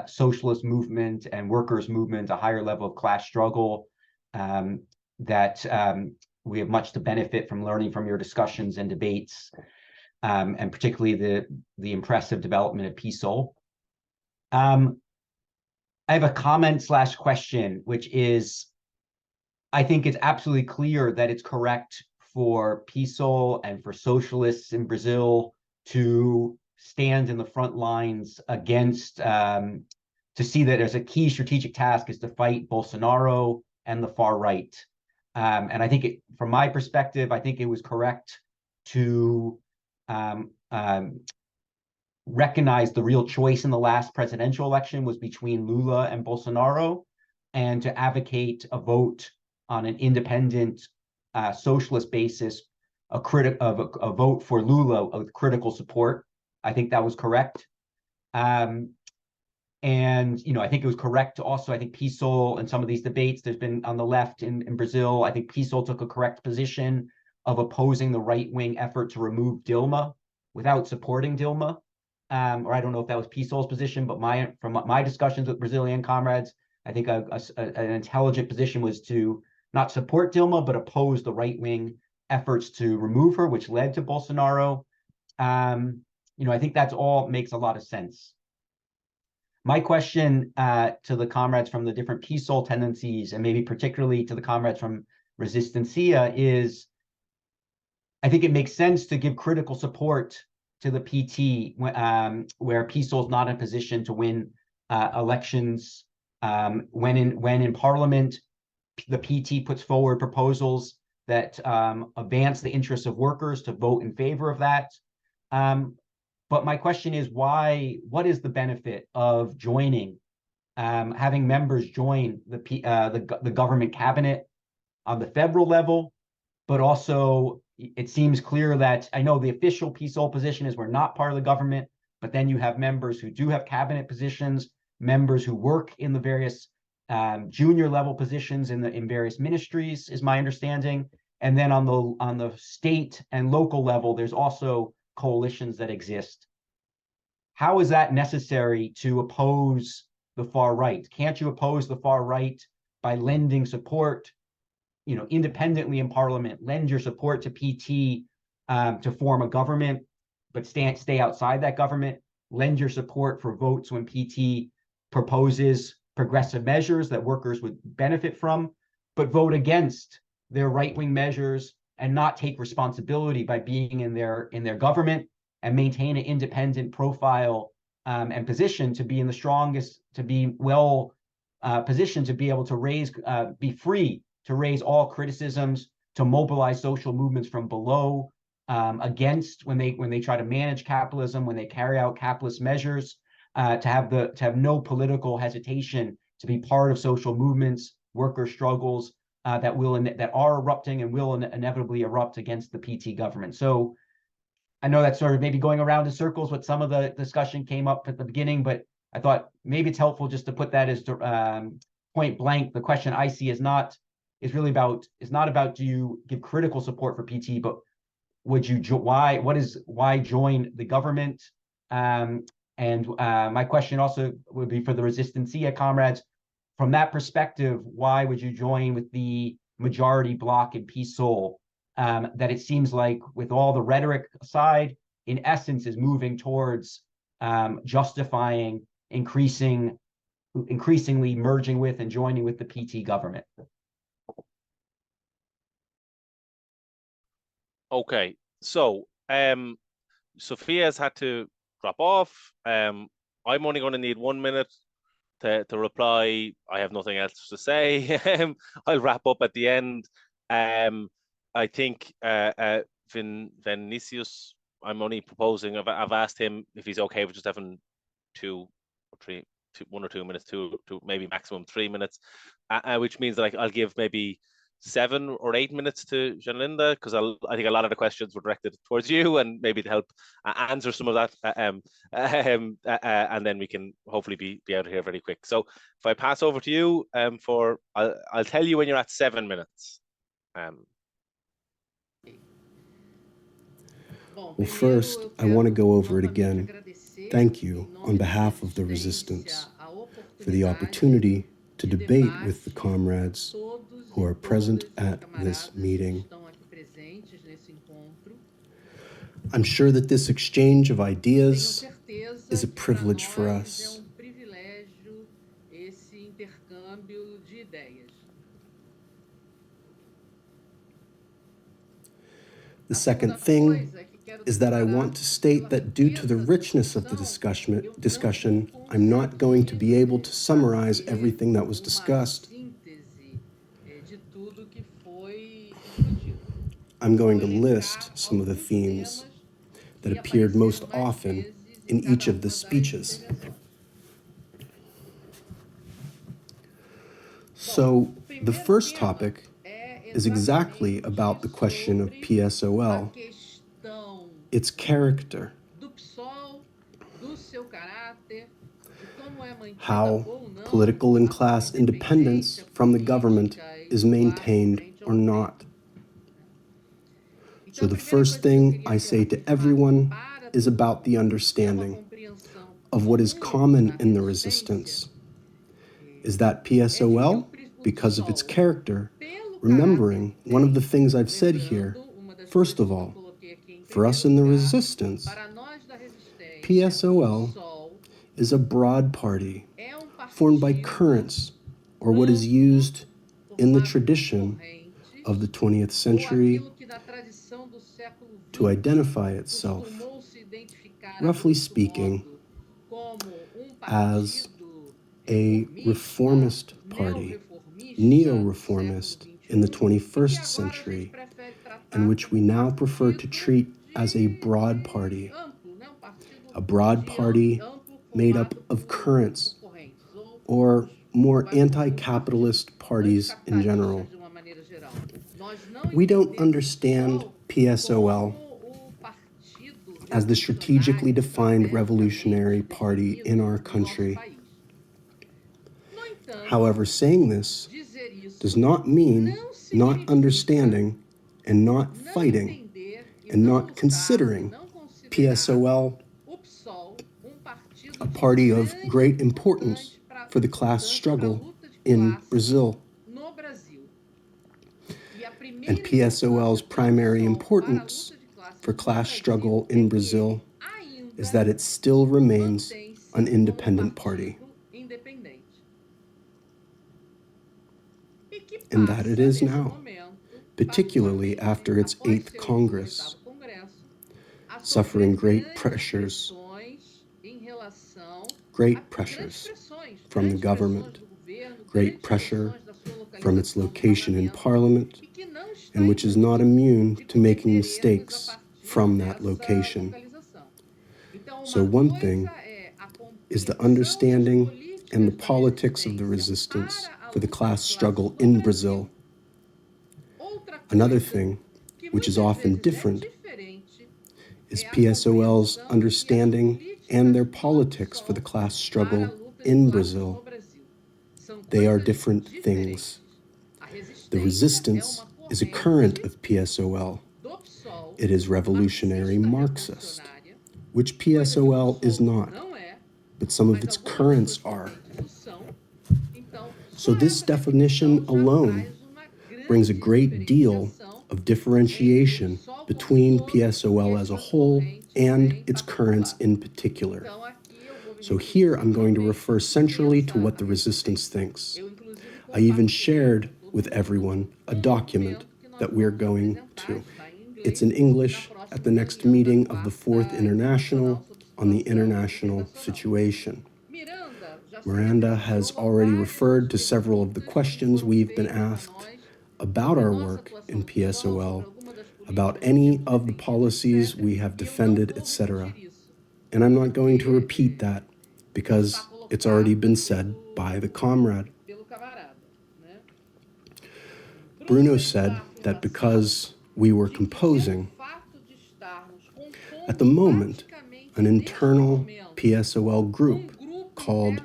socialist movement and workers' movement, a higher level of class struggle, that we have much to benefit from learning from your discussions and debates, and particularly the impressive development of PSOL. I have a comment/question, which is, I think it's absolutely clear that it's correct for PSOL and for socialists in Brazil to stand in the front lines against, to see that as a key strategic task is to fight Bolsonaro and the far right. And I think from my perspective, I think it was correct to recognize the real choice in the last presidential election was between Lula and Bolsonaro, and to advocate a vote on an independent socialist basis, a vote for Lula with critical support. I think that was correct. And I think it was correct to also, I think PSOL in some of these debates, there's been on the left in Brazil, I think PSOL took a correct position of opposing the right-wing effort to remove Dilma without supporting Dilma. Or I don't know if that was PSOL's position, but from my discussions with Brazilian comrades, I think an intelligent position was to not support Dilma, but oppose the right-wing efforts to remove her, which led to Bolsonaro. I think that's all makes a lot of sense. My question to the comrades from the different PSOL tendencies, and maybe particularly to the comrades from Resistencia, is I think it makes sense to give critical support to the PT where PSOL is not in a position to win elections. When in Parliament, the PT puts forward proposals that advance the interests of workers to vote in favor of that. But my question is, what is the benefit of joining, having members join the government cabinet on the federal level, but also it seems clear that I know the official PSOL position is we're not part of the government, but then you have members who do have cabinet positions, members who work in the various junior level positions in various ministries, is my understanding. And then on the state and local level, there's also coalitions that exist. How is that necessary to oppose the far right? Can't you oppose the far right by lending support, independently in Parliament, lend your support to PT to form a government, but stay outside that government, lend your support for votes when PT proposes progressive measures that workers would benefit from, but vote against their right-wing measures and not take responsibility by being in their government and maintain an independent profile and position to be in the strongest, to be well positioned to be able to be free to raise all criticisms, to mobilize social movements from below against when they try to manage capitalism, when they carry out capitalist measures, to have no political hesitation to be part of social movements, worker struggles that are erupting and will inevitably erupt against the PT government. So I know that's sort of maybe going around in circles what some of the discussion came up at the beginning, but I thought maybe it's helpful just to put that as point blank. The question I see is not about do you give critical support for PT, but would you why join the government? And my question also would be for the Resistencia comrades. From that perspective, why would you join with the majority bloc in PSOL? That it seems like, with all the rhetoric aside, in essence is moving towards justifying increasingly merging with and joining with the PT government. Okay, so Sophia's had to drop off. I'm only going to need 1 minute to reply. I have nothing else to say. I'll wrap up at the end. I think Vinicius, I'm only proposing, I've asked him if he's okay with just having 1 or 2 minutes, to maybe maximum 3 minutes, which means that I'll give maybe 7 or 8 minutes to Jeanlinda, because I think a lot of the questions were directed towards you, and maybe to help answer some of that, and then we can hopefully be out of here very quick. So if I pass over to you, I'll tell you when you're at 7 minutes. Well, first, I want to go over it again. Thank you on behalf of the resistance for the opportunity to debate with the comrades who are present at this meeting. I'm sure that this exchange of ideas is a privilege for us. The second thing is that I want to state that due to the richness of the discussion, I'm not going to be able to summarize everything that was discussed. I'm going to list some of the themes that appeared most often in each of the speeches. So the first topic is exactly about the question of PSOL, its character, how political and class independence from the government is maintained or not. So the first thing I say to everyone is about the understanding of what is common in the resistance, is that PSOL, because of its character, remembering one of the things I've said here, first of all, for us in the resistance, PSOL is a broad party formed by currents, or what is used in the tradition of the 20th century to identify itself, roughly speaking, as a reformist party, neo-reformist in the 21st century, and which we now prefer to treat as a broad party made up of currents, or more anti-capitalist parties in general. We don't understand PSOL as the strategically defined revolutionary party in our country. However, saying this does not mean not understanding and not fighting and not considering PSOL a party of great importance for the class struggle in Brazil. And PSOL's primary importance for class struggle in Brazil is that it still remains an independent party. And that it is now, particularly after its 8th Congress, suffering great pressures from the government, great pressure from its location in Parliament, and which is not immune to making mistakes from that location. So one thing is the understanding and the politics of the resistance for the class struggle in Brazil. Another thing, which is often different, is PSOL's understanding and their politics for the class struggle in Brazil. They are different things. The resistance is a current of PSOL. It is revolutionary Marxist. which PSOL is not, but some of its currents are. So this definition alone brings a great deal of differentiation between PSOL as a whole and its currents in particular. So here I'm going to refer centrally to what the resistance thinks. I even shared with everyone a document that we're going to. It's in English at the next meeting of the Fourth International on the international situation. Miranda has already referred to several of the questions we've been asked about our work in PSOL, about any of the policies we have defended, etc. And I'm not going to repeat that because it's already been said by the comrade. Bruno said that because we were composing, at the moment, an internal PSOL group called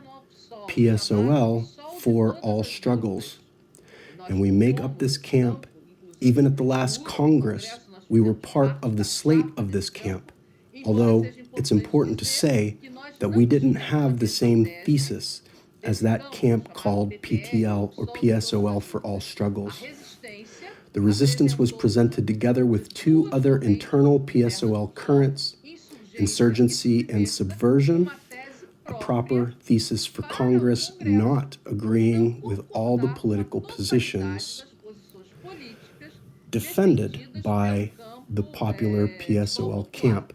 PSOL for All Struggles. And we make up this camp. Even at the last Congress, we were part of the slate of this camp, although it's important to say that we didn't have the same thesis as that camp called PTL or PSOL for All Struggles. The resistance was presented together with two other internal PSOL currents, insurgency and subversion, a proper thesis for Congress not agreeing with all the political positions defended by the popular PSOL camp,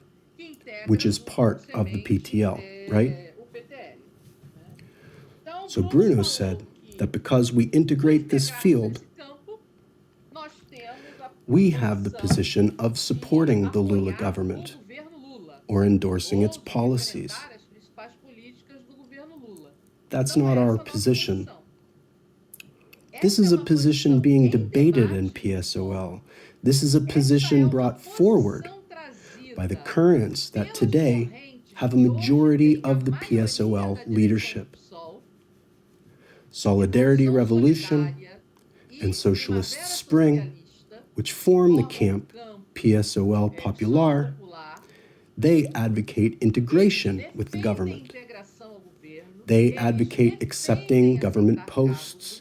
which is part of the PTL, right? So Bruno said that because we integrate this field, we have the position of supporting the Lula government or endorsing its policies. That's not our position. This is a position being debated in PSOL. This is a position brought forward by the currents that today have a majority of the PSOL leadership. Solidarity Revolution and Socialist Spring, which form the camp PSOL Popular, they advocate integration with the government. They advocate accepting government posts,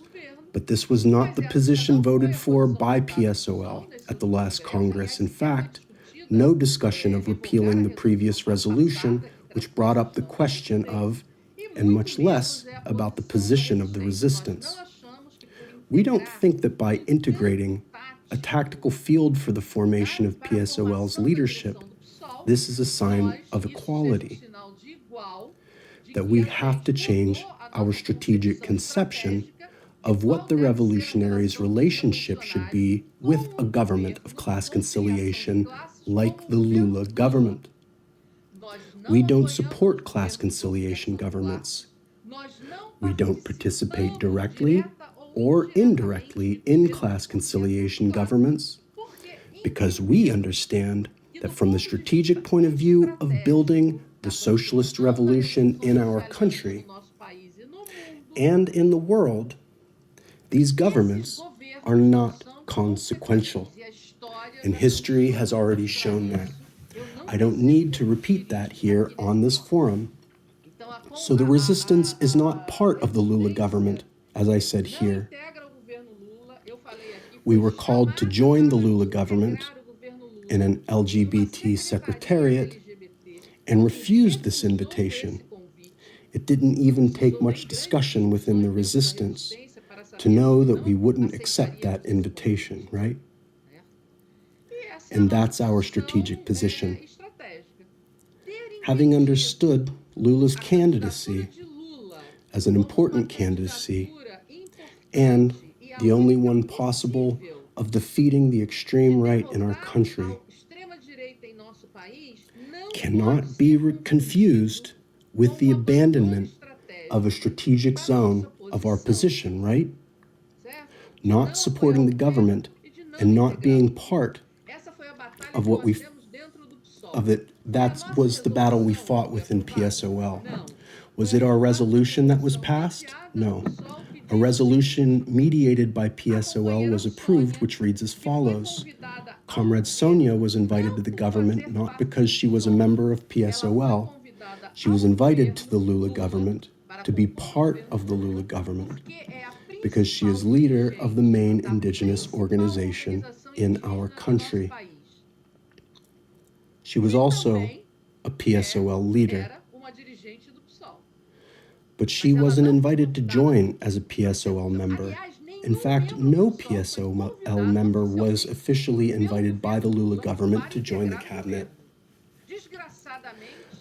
but this was not the position voted for by PSOL at the last Congress. In fact, no discussion of repealing the previous resolution, which brought up the question of, and much less about the position of the resistance. We don't think that by integrating a tactical field for the formation of PSOL's leadership, this is a sign of equality, that we have to change our strategic conception of what the revolutionaries' relationship should be with a government of class conciliation like the Lula government. We don't support class conciliation governments. We don't participate directly or indirectly in class conciliation governments because we understand that from the strategic point of view of building the socialist revolution in our country and in the world, these governments are not consequential. And history has already shown that. I don't need to repeat that here on this forum. So the resistance is not part of the Lula government, as I said here. We were called to join the Lula government in an LGBT secretariat and refused this invitation. It didn't even take much discussion within the resistance to know that we wouldn't accept that invitation, right? And that's our strategic position. Having understood Lula's candidacy as an important candidacy and the only one possible of defeating the extreme right in our country, cannot be confused with the abandonment of a strategic zone of our position, right? Not supporting the government and not being part of what that was the battle we fought within PSOL. Was it our resolution that was passed? No. A resolution mediated by PSOL was approved, which reads as follows. Comrade Sonia was invited to the government not because she was a member of PSOL. She was invited to the Lula government to be part of the Lula government because she is leader of the main indigenous organization in our country. She was also a PSOL leader. But she wasn't invited to join as a PSOL member. In fact, no PSOL member was officially invited by the Lula government to join the cabinet.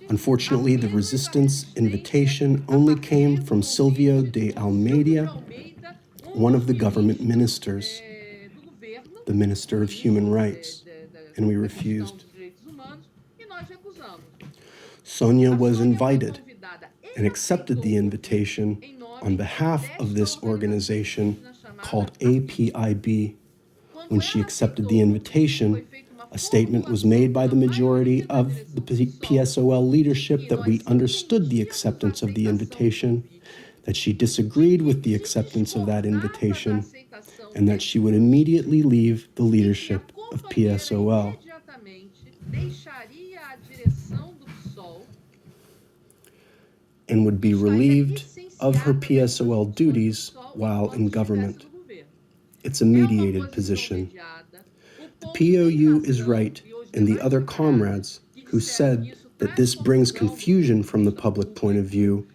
Unfortunately, the resistance invitation only came from Silvio de Almeida, one of the government ministers, the Minister of Human Rights, and we refused. Sonia was invited and accepted the invitation on behalf of this organization called APIB. When she accepted the invitation, a statement was made by the majority of the PSOL leadership that we understood the acceptance of the invitation, that she disagreed with the acceptance of that invitation, and that she would immediately leave the leadership of PSOL. And would be relieved of her PSOL duties while in government. It's a mediated position. The POU is right, and the other comrades who said that this brings confusion from the public point of view,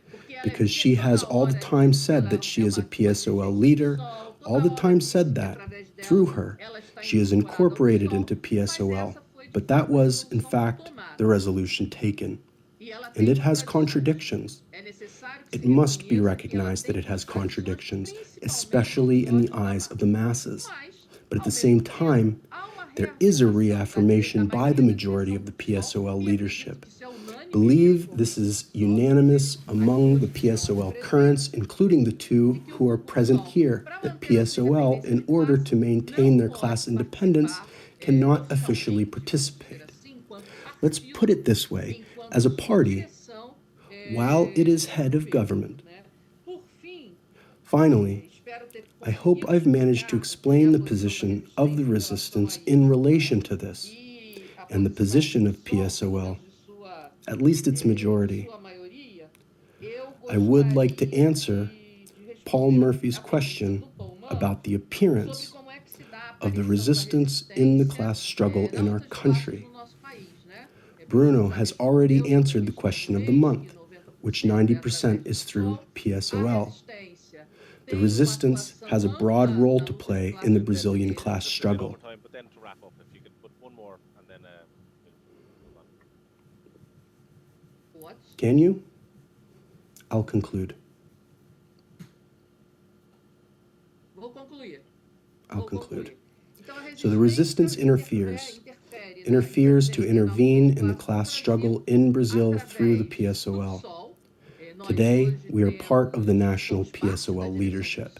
because she has all the time said that she is a PSOL leader, all the time said that, through her, she is incorporated into PSOL. But that was, in fact, the resolution taken. And it has contradictions. It must be recognized that it has contradictions, especially in the eyes of the masses. But at the same time, there is a reaffirmation by the majority of the PSOL leadership. Believe this is unanimous among the PSOL currents, including the two who are present here, that PSOL, in order to maintain their class independence, cannot officially participate. Let's put it this way, as a party, while it is head of government. Finally, I hope I've managed to explain the position of the resistance in relation to this, and the position of PSOL, at least its majority. I would like to answer Paul Murphy's question about the appearance of the resistance in the class struggle in our country. Bruno has already answered the question of the month, which 90% is through PSOL. The resistance has a broad role to play in the Brazilian class struggle. But then to wrap up, if you could put one more and then move on. Can you? I'll conclude. I'll conclude. So the resistance interferes to intervene in the class struggle in Brazil through the PSOL. Today, we are part of the national PSOL leadership.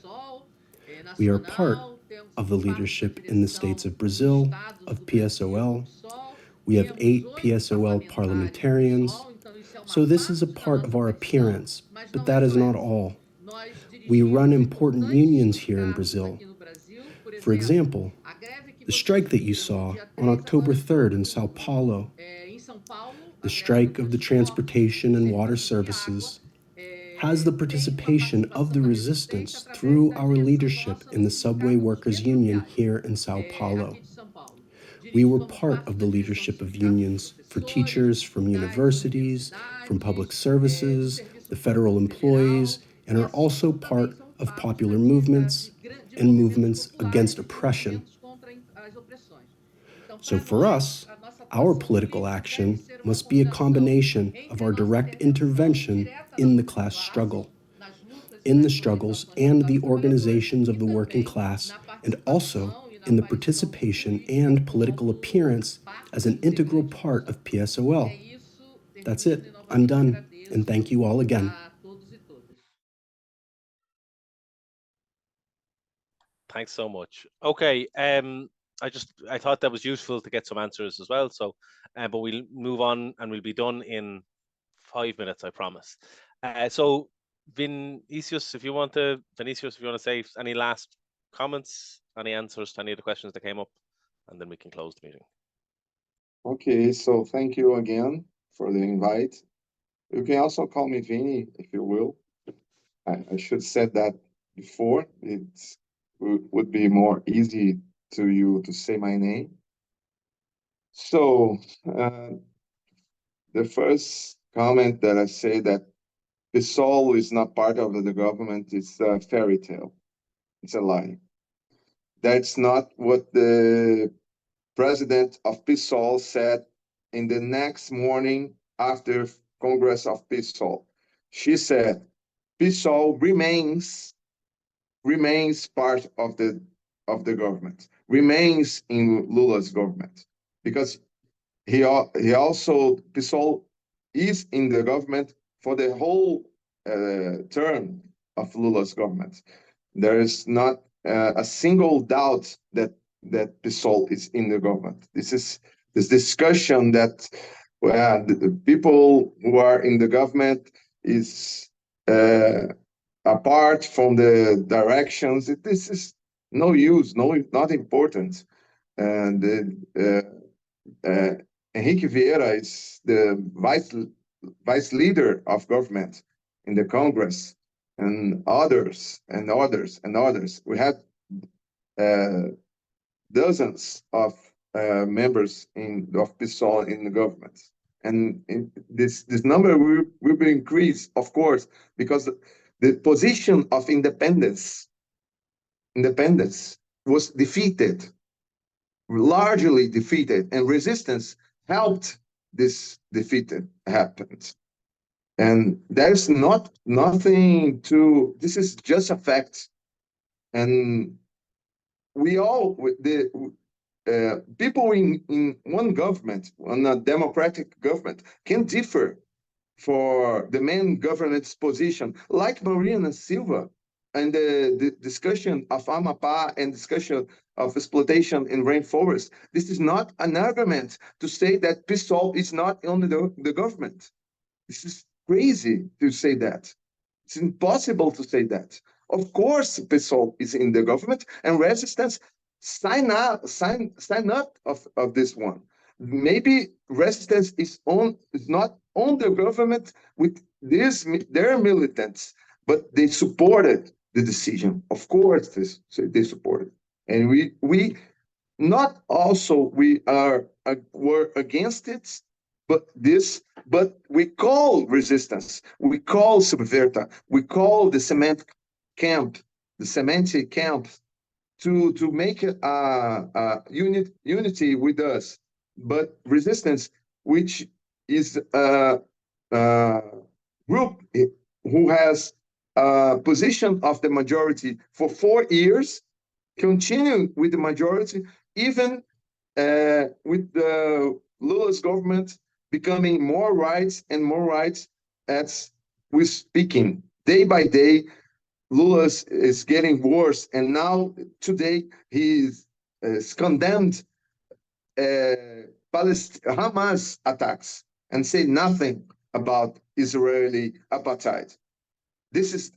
We are part of the leadership in the states of Brazil, of PSOL. We have 8 PSOL parliamentarians. So this is a part of our appearance, but that is not all. We run important unions here in Brazil. For example, the strike that you saw on October 3rd in Sao Paulo, the strike of the transportation and water services, has the participation of the resistance through our leadership in the Subway Workers Union here in Sao Paulo. We were part of the leadership of unions for teachers from universities, from public services, the federal employees, and are also part of popular movements and movements against oppression. So for us, our political action must be a combination of our direct intervention in the class struggle, in the struggles and the organizations of the working class, and also in the participation and political appearance as an integral part of PSOL. That's it. I'm done. And thank you all again. Thanks so much. Okay, I thought that was useful to get some answers as well. So, but we'll move on and we'll be done in 5 minutes, I promise. So Vinicius, if you want to say any last comments, any answers to any of the questions that came up, and then we can close the meeting. Okay, so thank you again for the invite. You can also call me Vinny if you will. I should said that before. It would be more easy to you to say my name. So the first comment that I say that PSOL is not part of the government is a fairy tale. It's a lie. That's not what the president of PSOL said in the next morning after Congress of PSOL. She said, PSOL remains part of the government, remains in Lula's government, because he also PSOL is in the government for the whole term of Lula's government. There is not a single doubt that PSOL is in the government. This discussion that the people who are in the government is apart from the directions. This is no use, not important. And Henrique Vieira is the vice leader of government in the Congress, and others. We have dozens of members of PSOL in the government, and this number will be increased, of course, because the position of independence was defeated, largely defeated, and resistance helped this defeat happened. And there's nothing to, this is just a fact. And we all, people in one government, on a democratic government, can differ for the main governance position, like Marina Silva, and the discussion of Amapá and discussion of exploitation in rainforest. This is not an argument to say that PSOL is not on the government. This is crazy to say that. It's impossible to say that. Of course, PSOL is in the government, and Resistance sign up of this one. Maybe Resistance is not on the government with their militants, but they supported the decision. Of course, they supported, and we not also were against it, but we call resistance, we call subverta, we call the semantic camp to make a unity with us. But resistance, which is a group who has a position of the majority for 4 years, continue with the majority, even with the Lula's government becoming more rights and more rights as we're speaking. Day by day, Lula is getting worse, and now today he is condemned Hamas attacks and say nothing about Israeli apartheid. This is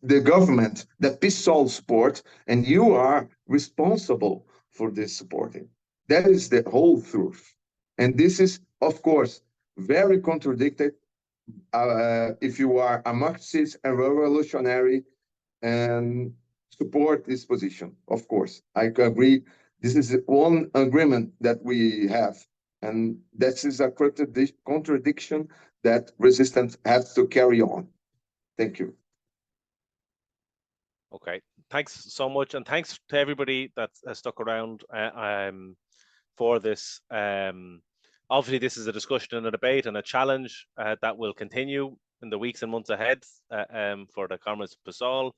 the government that PSOL support, and you are responsible for this supporting. That is the whole truth. And this is, of course, very contradicted if you are a Marxist and revolutionary and support this position. Of course, I agree. This is one agreement that we have, and that is a contradiction that resistance has to carry on. Thank you. Okay, thanks so much, and thanks to everybody that has stuck around for this. Obviously, this is a discussion and a debate and a challenge that will continue in the weeks and months ahead for the Comrades of PSOL.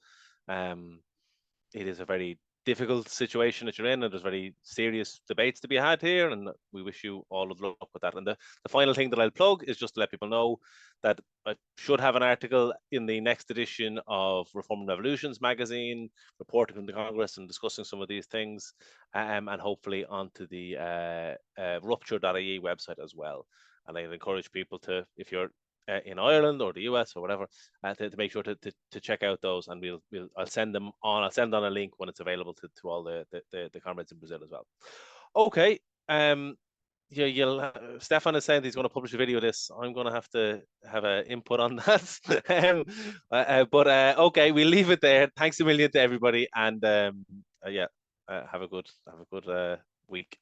It is a very difficult situation that you're in, and there's very serious debates to be had here, and we wish you all of luck with that. And the final thing that I'll plug is just to let people know that I should have an article in the next edition of Reform and Revolutions magazine, reporting from the Congress and discussing some of these things, and hopefully onto the rupture.ie website as well. And I'd encourage people to, if you're in Ireland or the US or whatever, to make sure to check out those, and I'll send them on. I'll send on a link when it's available to all the comrades in Brazil as well. Okay. Yeah, Stefan is saying he's going to publish a video of this. I'm going to have an input on that. Okay, we'll leave it there. Thanks a million to everybody, and have a good week.